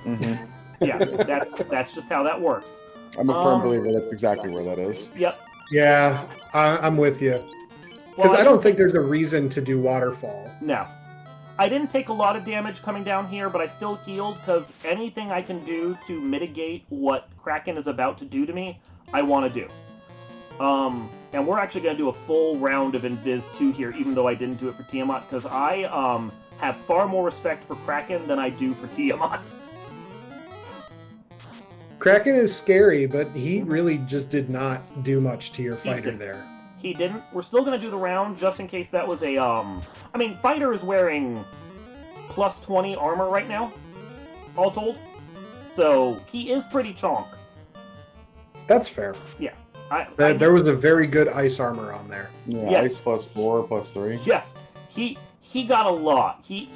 [SPEAKER 2] Mm-hmm.
[SPEAKER 3] Yeah, that's just how that works.
[SPEAKER 2] I'm a firm believer that's exactly where that is.
[SPEAKER 3] Yep.
[SPEAKER 1] Yeah, I'm with you. Because I don't think there's a reason to do Waterfall.
[SPEAKER 3] No. I didn't take a lot of damage coming down here, but I still healed, because anything I can do to mitigate what Kraken is about to do to me, I want to do. And we're actually going to do a full round of Invis 2 here, even though I didn't do it for Tiamat, because I have far more respect for Kraken than I do for Tiamat.
[SPEAKER 1] Kraken is scary, but he really just did not do much to your fighter
[SPEAKER 3] didn't.
[SPEAKER 1] there.
[SPEAKER 3] He didn't. We're still going to do the round, just in case that was a, I mean, Fighter is wearing plus 20 armor right now, all told. So, he is pretty chonk.
[SPEAKER 1] That's fair.
[SPEAKER 3] Yeah.
[SPEAKER 1] There was a very good ice armor on there.
[SPEAKER 2] Yeah,
[SPEAKER 3] Yes.
[SPEAKER 2] ice plus 4 plus 3.
[SPEAKER 3] Yes. He got a lot. He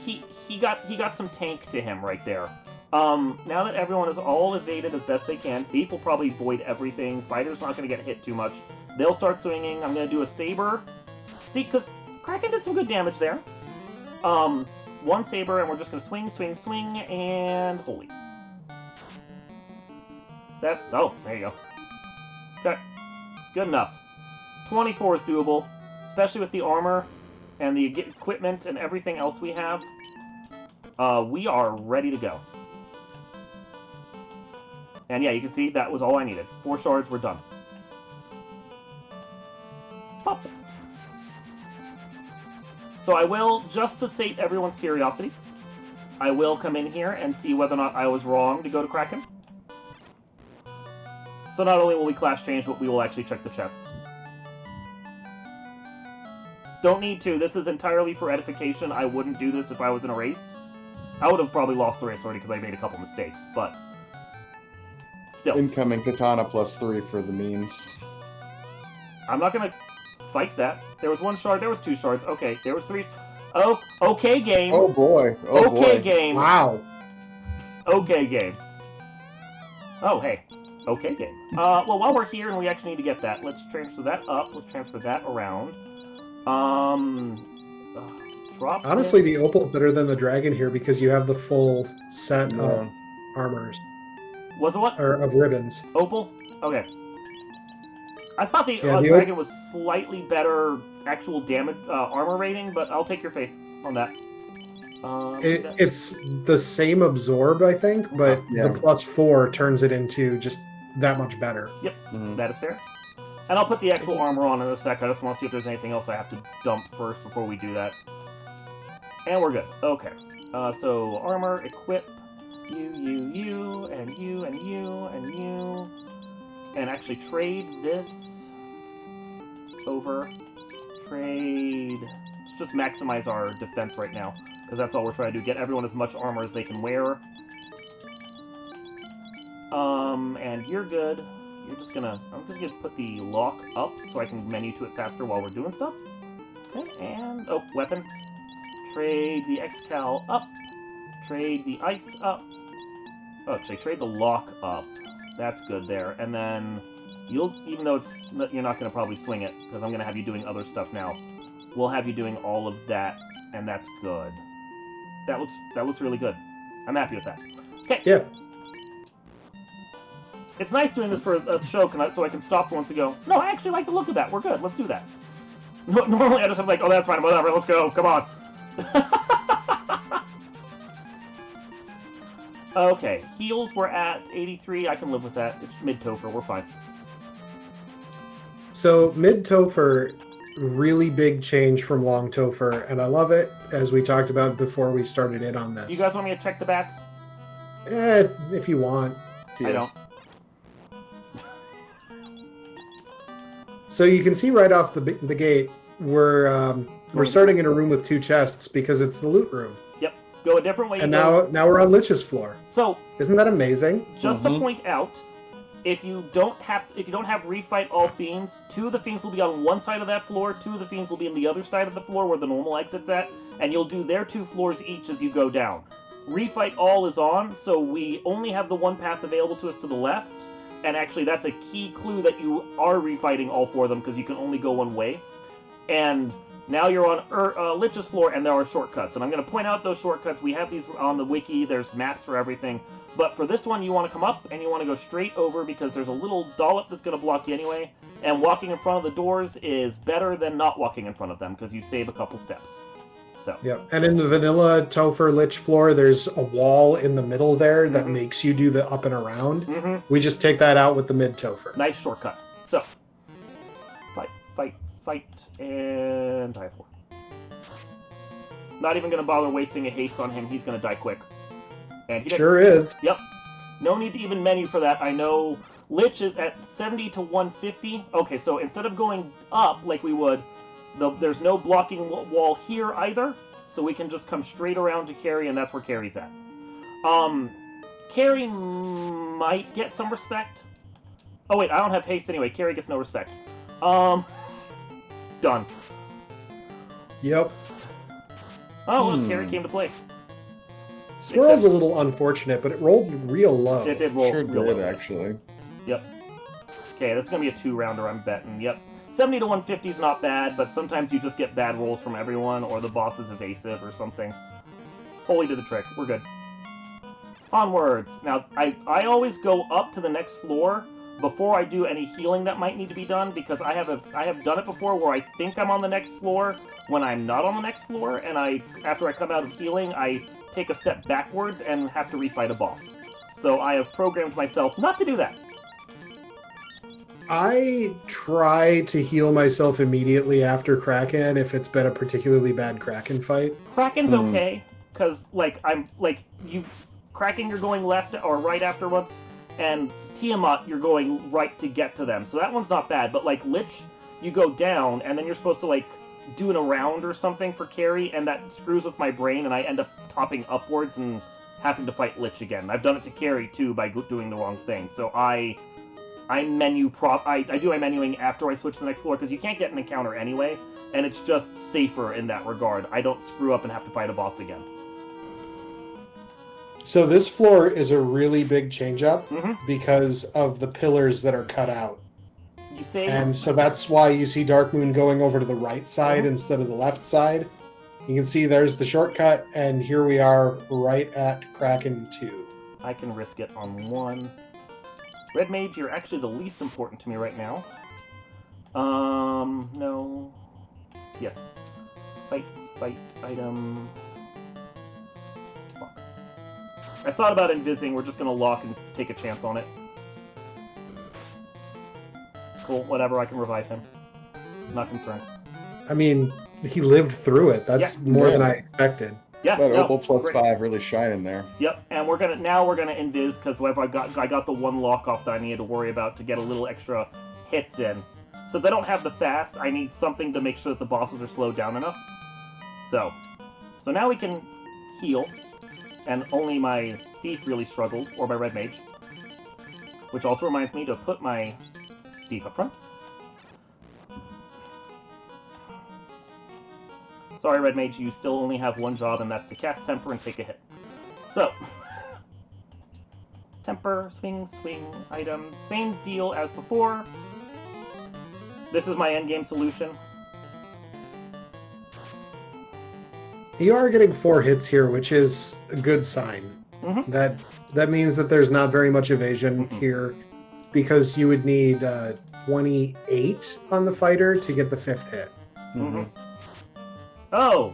[SPEAKER 3] got some tank to him right there. Now that everyone is all evaded as best they can, Thief will probably void everything. Fighter's not going to get hit too much. They'll start swinging. I'm going to do a Saber. See, because Kraken did some good damage there. 1 Saber, and we're just going to swing, swing, swing, and holy. Oh, there you go. Okay. Good enough. 24 is doable, especially with the armor and the equipment and everything else we have. We are ready to go. And yeah, you can see that was all I needed. 4 shards, we're done. Pop. So I will, just to sate everyone's curiosity, I will come in here and see whether or not I was wrong to go to Kraken. So not only will we class change, but we will actually check the chests. Don't need to. This is entirely for edification. I wouldn't do this if I was in a race. I would have probably lost the race already because I made a couple mistakes, but still.
[SPEAKER 2] Incoming katana plus 3 for the memes.
[SPEAKER 3] I'm not going to fight that. There was 1 shard. There was 2 shards. Okay, there was 3. Oh, okay, game.
[SPEAKER 2] Oh boy. Oh
[SPEAKER 3] okay,
[SPEAKER 2] boy.
[SPEAKER 3] game.
[SPEAKER 1] Wow.
[SPEAKER 3] Okay, game. Oh, hey. Okay, game. Well, while we're here and we actually need to get that, let's transfer that up. Let's transfer that around. Drop
[SPEAKER 1] Honestly,
[SPEAKER 3] this.
[SPEAKER 1] the Opal better than the Dragon here because you have the full set of armors,
[SPEAKER 3] Was it what?
[SPEAKER 1] or of ribbons.
[SPEAKER 3] Opal? Okay. I thought the
[SPEAKER 1] Yeah, the
[SPEAKER 3] Dragon was slightly better actual damage armor rating, but I'll take your faith on that.
[SPEAKER 1] It's the same absorb, I think, but
[SPEAKER 2] Yeah.
[SPEAKER 1] the plus 4 turns it into just that much better.
[SPEAKER 3] Yep,
[SPEAKER 2] Mhm.
[SPEAKER 3] that is fair. And I'll put the actual armor on in a sec. I just want to see if there's anything else I have to dump first before we do that. And we're good. Okay. So armor, equip, you, and you, and you, and you. And actually trade this over. Trade. Let's just maximize our defense right now, because that's all we're trying to do. Get everyone as much armor as they can wear. And you're good. I'm just gonna put the lock up so I can menu to it faster while we're doing stuff. Okay, and weapons. Trade the X-Cal up. Trade the ice up. Oh, actually, trade the lock up. That's good there. And then you'll, even though you're not going to probably swing it, because I'm going to have you doing other stuff now. We'll have you doing all of that, and that's good. That looks really good. I'm happy with that. Okay.
[SPEAKER 1] Yeah.
[SPEAKER 3] It's nice doing this for a show, so I can stop for once and go, no, I actually like the look of that. We're good. Let's do that. Normally I just have like, oh, that's fine. Whatever. Let's go. Come on. Okay. Heals, we're at 83. I can live with that. It's mid-Topher. We're fine.
[SPEAKER 1] So mid-Topher, really big change from long Topher, and I love it, as we talked about before we started in on this.
[SPEAKER 3] You guys want me to check the bats?
[SPEAKER 1] If you want.
[SPEAKER 2] Yeah.
[SPEAKER 3] I don't.
[SPEAKER 1] So you can see right off the gate, we're starting in a room with 2 chests because it's the loot room.
[SPEAKER 3] Yep. Go a different way.
[SPEAKER 1] And now we're on Lich's floor.
[SPEAKER 3] So
[SPEAKER 1] isn't that amazing?
[SPEAKER 3] just to point out, if you don't have refight all fiends, 2 of the fiends will be on one side of that floor, 2 of the fiends will be on the other side of the floor where the normal exit's at, and you'll do their 2 floors each as you go down. Refight all is on, so we only have the one path available to us to the left, and actually that's a key clue that you are refighting all 4 of them because you can only go one way. And now you're on Lich's floor, and there are shortcuts. And I'm going to point out those shortcuts. We have these on the wiki. There's maps for everything. But for this one, you want to come up, and you want to go straight over because there's a little dollop that's going to block you anyway. And walking in front of the doors is better than not walking in front of them because you save a couple steps. So.
[SPEAKER 1] Yeah, and in the vanilla Topher Lich floor, there's a wall in the middle there that makes you do the up and around. We just take that out with the mid Topher.
[SPEAKER 3] Nice shortcut. So, fight, and die 4. Not even going to bother wasting a haste on him. He's going to die quick. And he
[SPEAKER 1] sure is.
[SPEAKER 3] Yep. No need to even menu for that. I know Lich is at 70 to 150. Okay, so instead of going up like we would, there's no blocking wall here either, so we can just come straight around to Carrie, and that's where Carrie's at. Carrie might get some respect. Oh wait, I don't have haste anyway. Carrie gets no respect. Done.
[SPEAKER 1] Yep.
[SPEAKER 3] Oh, look, Carrie came to play.
[SPEAKER 1] Swirl's a little unfortunate, but it rolled real low.
[SPEAKER 3] It did roll
[SPEAKER 2] Sure
[SPEAKER 3] real
[SPEAKER 2] did,
[SPEAKER 3] low.
[SPEAKER 2] actually.
[SPEAKER 3] Yep. Okay, this is going to be a 2-rounder, I'm betting. Yep. 70 to 150 is not bad, but sometimes you just get bad rolls from everyone, or the boss is evasive or something. Holy did the trick. We're good. Onwards. Now, I always go up to the next floor before I do any healing that might need to be done, because I have done it before where I think I'm on the next floor when I'm not on the next floor, and after I come out of healing, I take a step backwards and have to refight a boss. So I have programmed myself not to do that.
[SPEAKER 1] I try to heal myself immediately after Kraken if it's been a particularly bad Kraken fight.
[SPEAKER 3] Kraken's okay, because Kraken you're going left or right afterwards, and Tiamat you're going right to get to them. So that one's not bad, but like Lich, you go down, and then you're supposed to like do an around or something for Carrie, and that screws with my brain, and I end up topping upwards and having to fight Lich again. I've done it to Carrie too by doing the wrong thing. So I do my menuing after I switch to the next floor, because you can't get an encounter anyway, and it's just safer in that regard. I don't screw up and have to fight a boss again.
[SPEAKER 1] So this floor is a really big change-up because of the pillars that are cut out.
[SPEAKER 3] You say,
[SPEAKER 1] and so that's why you see Darkmoon going over to the right side instead of the left side. You can see there's the shortcut, and here we are right at Kraken 2.
[SPEAKER 3] I can risk it on 1. Red Mage, you're actually the least important to me right now. No. Yes. Fight, item. Fuck. I thought about invising, we're just gonna lock and take a chance on it. Cool, whatever, I can revive him. Not concerned.
[SPEAKER 1] I mean, he lived through it. That's more than I expected.
[SPEAKER 3] Yeah,
[SPEAKER 2] That Opal plus 5 really shining there.
[SPEAKER 3] Yep, and we're gonna invis because I got the 1 lock off that I needed to worry about to get a little extra hits in. So if they don't have the fast, I need something to make sure that the bosses are slowed down enough. So now we can heal, and only my thief really struggled, or my red mage. Which also reminds me to put my thief up front. Sorry, Red Mage, you still only have 1 job, and that's to cast Temper and take a hit. So, Temper, swing, items. Same deal as before. This is my endgame solution.
[SPEAKER 1] You are getting 4 hits here, which is a good sign.
[SPEAKER 3] Mm-hmm.
[SPEAKER 1] That means that there's not very much evasion here, because you would need 28 on the fighter to get the 5th hit.
[SPEAKER 3] Mm-hmm. Oh!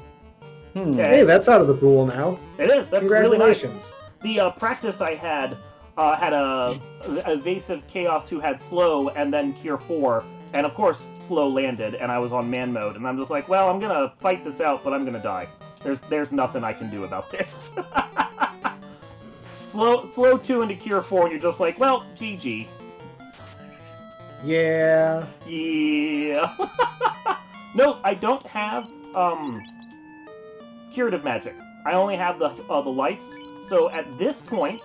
[SPEAKER 2] Hmm.
[SPEAKER 3] Okay.
[SPEAKER 1] Hey, that's out of the pool now.
[SPEAKER 3] It is. That's really nice.
[SPEAKER 1] Congratulations.
[SPEAKER 3] The practice I had a evasive chaos who had slow and then cure 4, and of course slow landed, and I was on man mode, and I'm just like, well, I'm gonna fight this out, but I'm gonna die. There's nothing I can do about this. slow 2 into cure 4, and you're just like, well, GG.
[SPEAKER 1] Yeah.
[SPEAKER 3] Yeah. No, I don't have curative magic. I only have the lights. So at this point,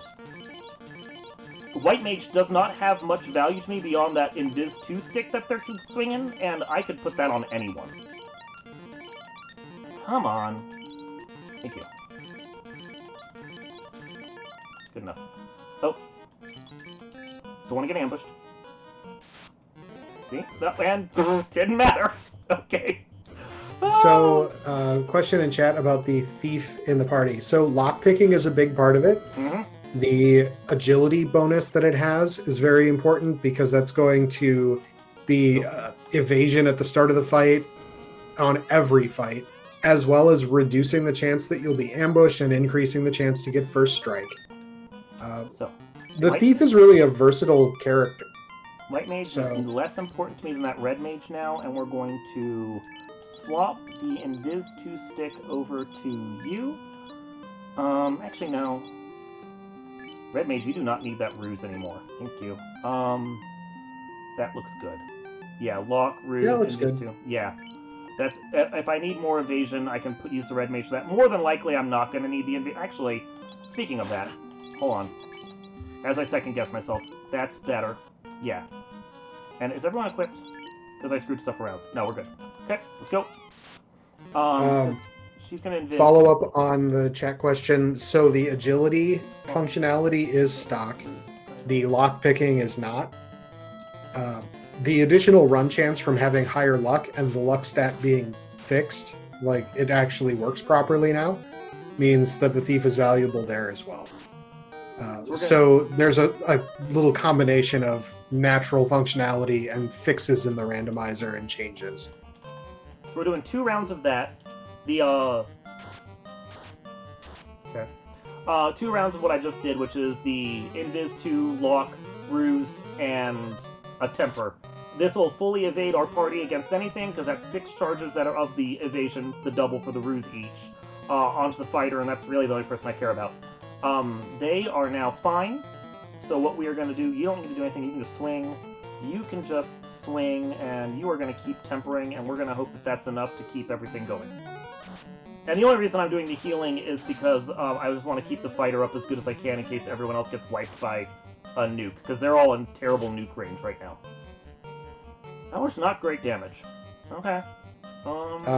[SPEAKER 3] White Mage does not have much value to me beyond that Invis 2 stick that they're swinging, and I could put that on anyone. Come on. Thank you. Good enough. Oh. Don't want to get ambushed. See? That land didn't matter. Okay.
[SPEAKER 1] So, question in chat about the thief in the party. So, lockpicking is a big part of it.
[SPEAKER 3] Mm-hmm.
[SPEAKER 1] The agility bonus that it has is very important, because that's going to be evasion at the start of the fight on every fight, as well as reducing the chance that you'll be ambushed and increasing the chance to get first strike. The thief is really a versatile character.
[SPEAKER 3] White Mage is less important to me than that Red Mage now, and we're going to swap the Invis 2 stick over to you. Actually, no. Red Mage, you do not need that ruse anymore. Thank you. That looks good. Yeah, lock, ruse,
[SPEAKER 1] looks
[SPEAKER 3] Invis
[SPEAKER 1] good.
[SPEAKER 3] 2. Yeah. That's, if I need more evasion, I can use the Red Mage for that. More than likely, I'm not going to need the Invis. Actually, speaking of that, hold on. As I second guess myself, that's better. Yeah. And is everyone equipped? Because I screwed stuff around. No, we're good. Okay, let's go. She's gonna invis.
[SPEAKER 1] Follow up on the chat question. So the agility functionality is stock. The lockpicking is not. The additional run chance from having higher luck and the luck stat being fixed, like it actually works properly now, means that the thief is valuable there as well. So there's a little combination of natural functionality and fixes in the randomizer and changes.
[SPEAKER 3] We're doing 2 rounds of that. The 2 rounds of what I just did, which is the Invis 2, Lock, Ruse, and a Temper. This will fully evade our party against anything, because that's 6 charges that are of the evasion, the double for the Ruse each, onto the fighter, and that's really the only person I care about. They are now fine, so what we are going to do, you don't need to do anything, you can just swing. You can just swing, and you are going to keep tempering, and we're going to hope that that's enough to keep everything going. And the only reason I'm doing the healing is because I just want to keep the fighter up as good as I can in case everyone else gets wiped by a nuke, because they're all in terrible nuke range right now. That was not great damage. Okay.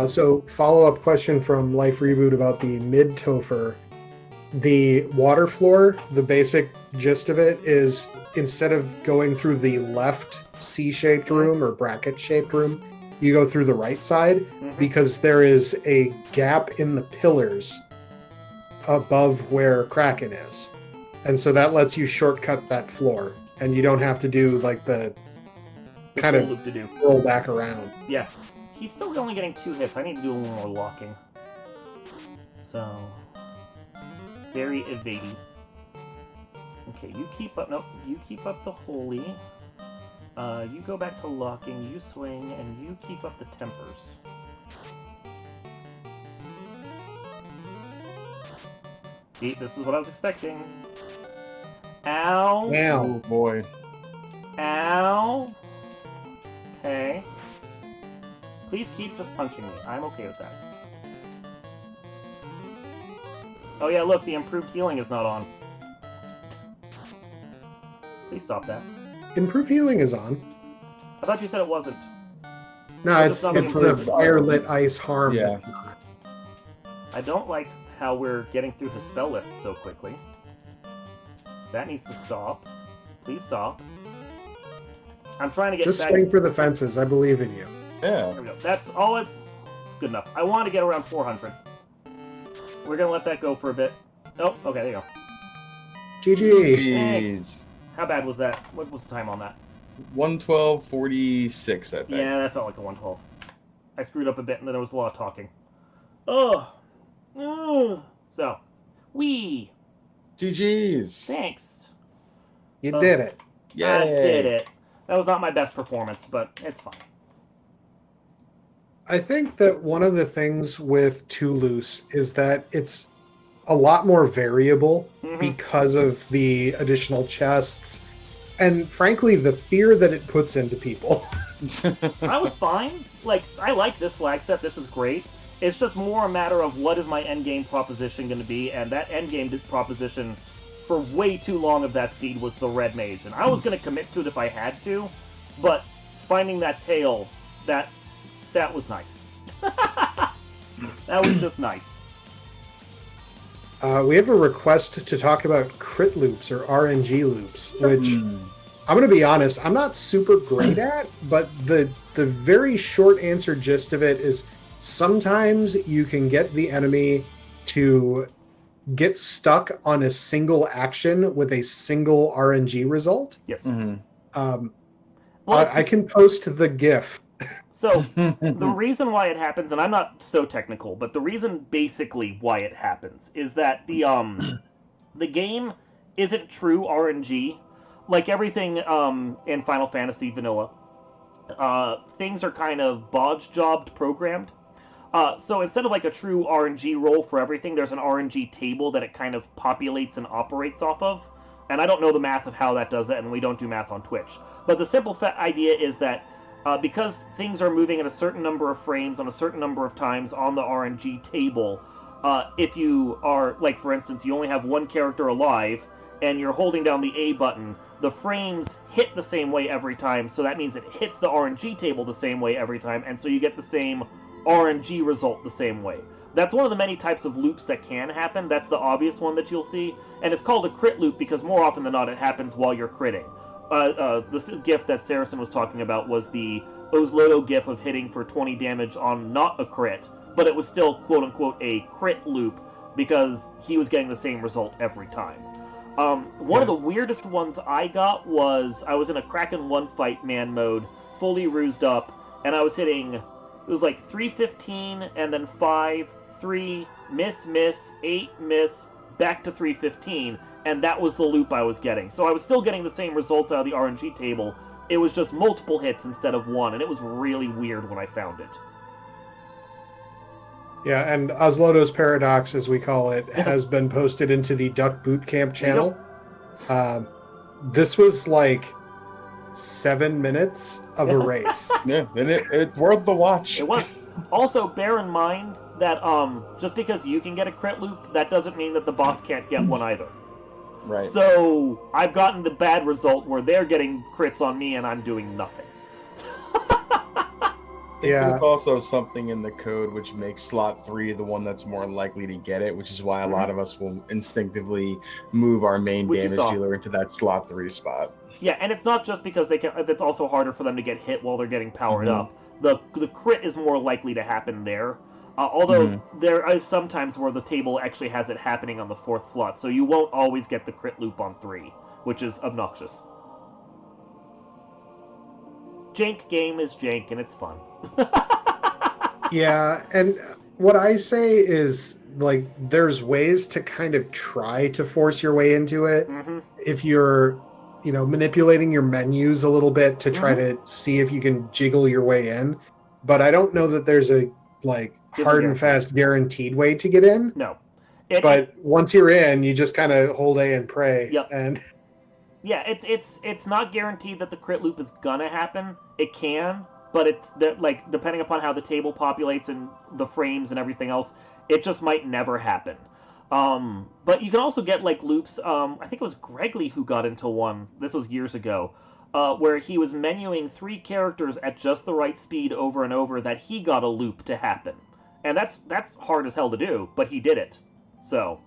[SPEAKER 1] So follow-up question from Life Reboot about the mid-Topher. The water floor, the basic gist of it is, instead of going through the left C-shaped room or bracket-shaped room, you go through the right side, because there is a gap in the pillars above where Kraken is. And so that lets you shortcut that floor, and you don't have to do like the kind of roll back around.
[SPEAKER 3] Yeah. He's still only getting 2 hits. I need to do a little more locking. So... very evading. Okay, you keep up. Nope, you keep up the holy. You go back to locking. You swing, and you keep up the tempers. See, this is what I was expecting. Ow!
[SPEAKER 1] Ow!
[SPEAKER 2] Oh boy!
[SPEAKER 3] Ow! Okay. Please keep just punching me. I'm okay with that. Oh yeah, look, the improved healing is not on. Please stop that.
[SPEAKER 1] Improved healing is on.
[SPEAKER 3] I thought you said it wasn't.
[SPEAKER 1] No, it's the fire-lit ice harm.
[SPEAKER 2] Yeah.
[SPEAKER 1] That's not.
[SPEAKER 3] I don't like how we're getting through his spell list so quickly. That needs to stop. Please stop. I'm trying to get
[SPEAKER 1] Just
[SPEAKER 3] back.
[SPEAKER 1] swing for the fences. I believe in you.
[SPEAKER 2] Yeah.
[SPEAKER 3] There we go. That's all it's good enough. I want to get around 400. We're going to let that go for a bit. Oh, okay, there you go.
[SPEAKER 1] GG.
[SPEAKER 2] Jeez.
[SPEAKER 3] How bad was that? What was the time on that?
[SPEAKER 2] 112.46, I think.
[SPEAKER 3] Yeah, that felt like a 112. I screwed up a bit, and then there was a lot of talking. Oh. So,
[SPEAKER 2] GG's.
[SPEAKER 3] Thanks.
[SPEAKER 1] You did it.
[SPEAKER 2] Yay.
[SPEAKER 3] I did it. That was not my best performance, but it's fine.
[SPEAKER 1] I think that one of the things with Too Loose is that it's a lot more variable because of the additional chests and, frankly, the fear that it puts into people.
[SPEAKER 3] I was fine. Like, I like this flag set. This is great. It's just more a matter of what is my endgame proposition going to be, and that endgame proposition for way too long of that seed was the red mage, and I was going to commit to it if I had to, but finding that tail, that was nice. That was just nice.
[SPEAKER 1] We have a request to talk about crit loops or RNG loops, which I'm going to be honest, I'm not super great at, but the very short answer gist of it is sometimes you can get the enemy to get stuck on a single action with a single RNG result.
[SPEAKER 3] Yes.
[SPEAKER 1] I can post the GIF.
[SPEAKER 3] So, the reason why it happens, and I'm not so technical, but the reason basically why it happens is that the game isn't true RNG. Like everything in Final Fantasy Vanilla, things are kind of bodge-jobbed programmed. So instead of like a true RNG roll for everything, there's an RNG table that it kind of populates and operates off of. And I don't know the math of how that does it, and we don't do math on Twitch. But the simple idea is that because things are moving at a certain number of frames on a certain number of times on the RNG table, if you are, like for instance, you only have one character alive, and you're holding down the A button, the frames hit the same way every time, so that means it hits the RNG table the same way every time, and so you get the same RNG result the same way. That's one of the many types of loops that can happen. That's the obvious one that you'll see, and it's called a crit loop because more often than not it happens while you're critting. The gif that Saracen was talking about was the Ozloto gif of hitting for 20 damage on not a crit, but it was still quote-unquote a crit loop because he was getting the same result every time. One of the weirdest ones I got was I was in a Kraken 1 fight man mode, fully rused up, and I was hitting, it was like 315 and then 5, 3, miss, 8, miss, back to 315, and that was the loop I was getting. So I was still getting the same results out of the RNG table, it was just multiple hits instead of one, and it was really weird when I found it.
[SPEAKER 1] Yeah, and Osloto's Paradox, as we call it, has been posted into the Duck Boot Camp channel. This was like 7 minutes of a race.
[SPEAKER 2] Yeah, and it's worth the watch.
[SPEAKER 3] It was. Also, bear in mind that just because you can get a crit loop, that doesn't mean that the boss can't get one either.
[SPEAKER 2] Right.
[SPEAKER 3] So, I've gotten the bad result where they're getting crits on me and I'm doing nothing.
[SPEAKER 2] Yeah. There's also something in the code which makes slot 3 the one that's more likely to get it, which is why a lot of us will instinctively move our main damage dealer into that slot 3 spot.
[SPEAKER 3] Yeah, and it's not just because they can. It's also harder for them to get hit while they're getting powered up. The crit is more likely to happen there. Although there is sometimes where the table actually has it happening on the 4th slot, so you won't always get the crit loop on 3, which is obnoxious. Jank game is jank, and it's fun.
[SPEAKER 1] Yeah, and what I say is, like, there's ways to kind of try to force your way into it. If you're, manipulating your menus a little bit to try to see if you can jiggle your way in. But I don't know that there's a, hard and fast guaranteed way to get in.
[SPEAKER 3] No.
[SPEAKER 1] But once you're in, you just kind of hold A and pray.
[SPEAKER 3] Yep.
[SPEAKER 1] And
[SPEAKER 3] yeah, it's not guaranteed that the crit loop is gonna happen. It can, but it's depending upon how the table populates and the frames and everything else, it just might never happen. But you can also get loops. I think it was Gregley who got into one. This was years ago, where he was menuing 3 characters at just the right speed over and over that he got a loop to happen, and that's hard as hell to do, but he did it. So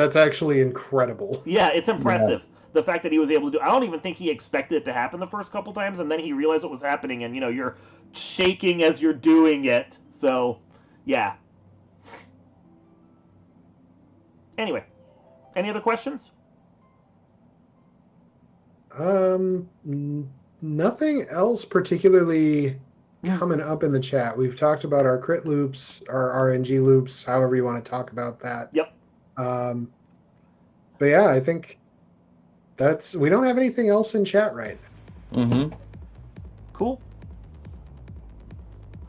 [SPEAKER 1] That's actually incredible.
[SPEAKER 3] Yeah, it's impressive. The fact that he was able to do. I don't even think he expected it to happen the first couple times, and then he realized what was happening, and you're shaking as you're doing it. So, yeah. Anyway, any other questions?
[SPEAKER 1] Nothing else particularly coming up in the chat. We've talked about our crit loops, our RNG loops, however you want to talk about that.
[SPEAKER 3] Yep.
[SPEAKER 1] But yeah, I think we don't have anything else in chat right now.
[SPEAKER 2] Mm-hmm.
[SPEAKER 3] Cool.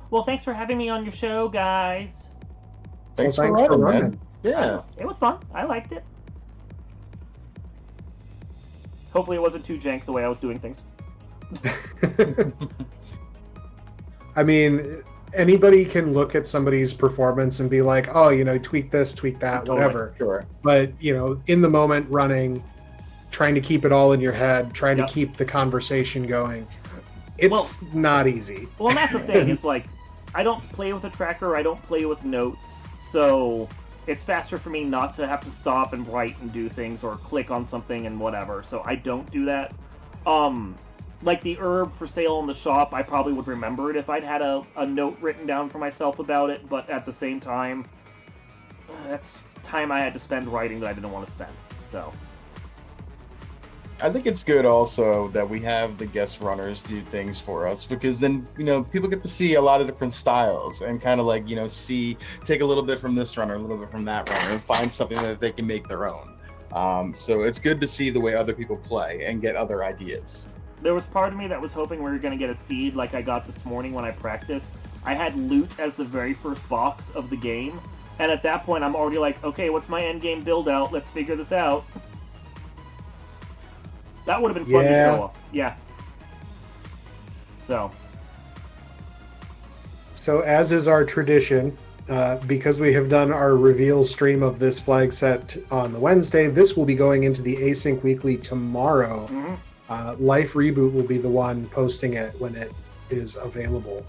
[SPEAKER 3] Well, thanks for having me on your show, guys.
[SPEAKER 2] Thanks
[SPEAKER 1] for
[SPEAKER 2] running,
[SPEAKER 1] running.
[SPEAKER 2] man. Yeah.
[SPEAKER 3] It was fun. I liked it. Hopefully it wasn't too jank the way I was doing things.
[SPEAKER 1] I mean, anybody can look at somebody's performance and be like, oh, tweak this, tweak that,
[SPEAKER 3] Totally.
[SPEAKER 1] whatever.
[SPEAKER 2] Sure.
[SPEAKER 1] But, in the moment running, trying to keep it all in your head, trying to keep the conversation going, it's not easy.
[SPEAKER 3] Well, and that's the thing. It's like, I don't play with a tracker. I don't play with notes. So it's faster for me not to have to stop and write and do things or click on something and whatever. So I don't do that. Like the herb for sale in the shop, I probably would remember it if I'd had a note written down for myself about it. But at the same time, that's time I had to spend writing that I didn't want to spend. So
[SPEAKER 2] I think it's good also that we have the guest runners do things for us, because then, people get to see a lot of different styles and kind of like, take a little bit from this runner, a little bit from that runner, and find something that they can make their own. So it's good to see the way other people play and get other ideas.
[SPEAKER 3] There was part of me that was hoping we were going to get a seed like I got this morning when I practiced. I had loot as the very first box of the game, and at that point I'm already like, okay, what's my end game build out? Let's figure this out. That would have been fun to show up. Yeah.
[SPEAKER 1] So as is our tradition, because we have done our reveal stream of this flag set on the Wednesday, this will be going into the Async Weekly tomorrow.
[SPEAKER 3] Mm-hmm.
[SPEAKER 1] Life Reboot will be the one posting it when it is available.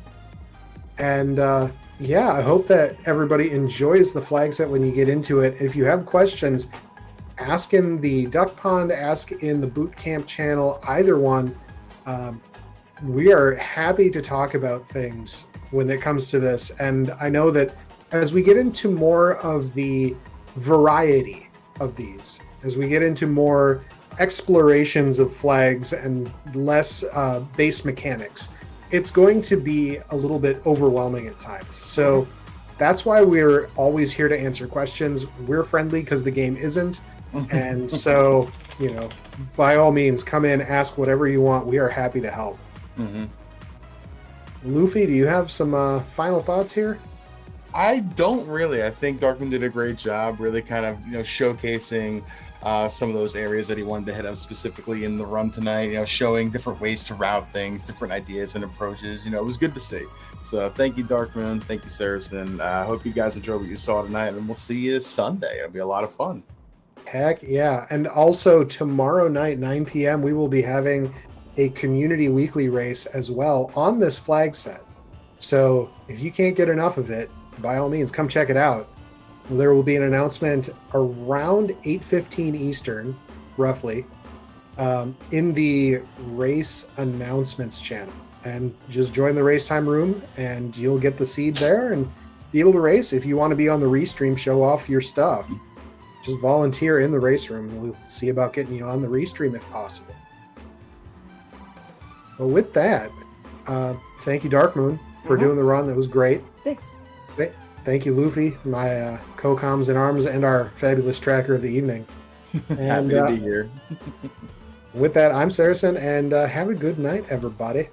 [SPEAKER 1] And I hope that everybody enjoys the flag set when you get into it. If you have questions, ask in the Duck Pond, ask in the Boot Camp channel, either one. We are happy to talk about things when it comes to this. And I know that as we get into more of the variety of these, as we get into more explorations of flags and less base mechanics, it's going to be a little bit overwhelming at times. So that's why we're always here to answer questions. We're friendly because the game isn't. And so, by all means, come in, ask whatever you want. We are happy to help.
[SPEAKER 2] Mm-hmm.
[SPEAKER 1] Luffy, do you have some final thoughts here?
[SPEAKER 2] I don't really. I think Darkman did a great job really kind of, showcasing some of those areas that he wanted to hit up specifically in the run tonight, showing different ways to route things, different ideas and approaches. It was good to see. So thank you, Darkman. Thank you, Saracen. I hope you guys enjoyed what you saw tonight, and we'll see you Sunday. It'll be a lot of fun.
[SPEAKER 1] Heck yeah. And also tomorrow night, 9 p.m., we will be having a community weekly race as well on this flag set. So if you can't get enough of it, by all means, come check it out. There will be an announcement around 8:15 Eastern, roughly, in the race announcements channel. And just join the race time room and you'll get the seed there and be able to race. If you want to be on the restream, show off your stuff, just volunteer in the race room. We'll see about getting you on the restream if possible. But with that, thank you, Dark Moon, for doing the run. That was great.
[SPEAKER 3] Thanks.
[SPEAKER 1] Thank you, Luffy, my co-coms in arms and our fabulous tracker of the evening. And,
[SPEAKER 2] Happy to be here.
[SPEAKER 1] With that, I'm Saracen, and have a good night, everybody.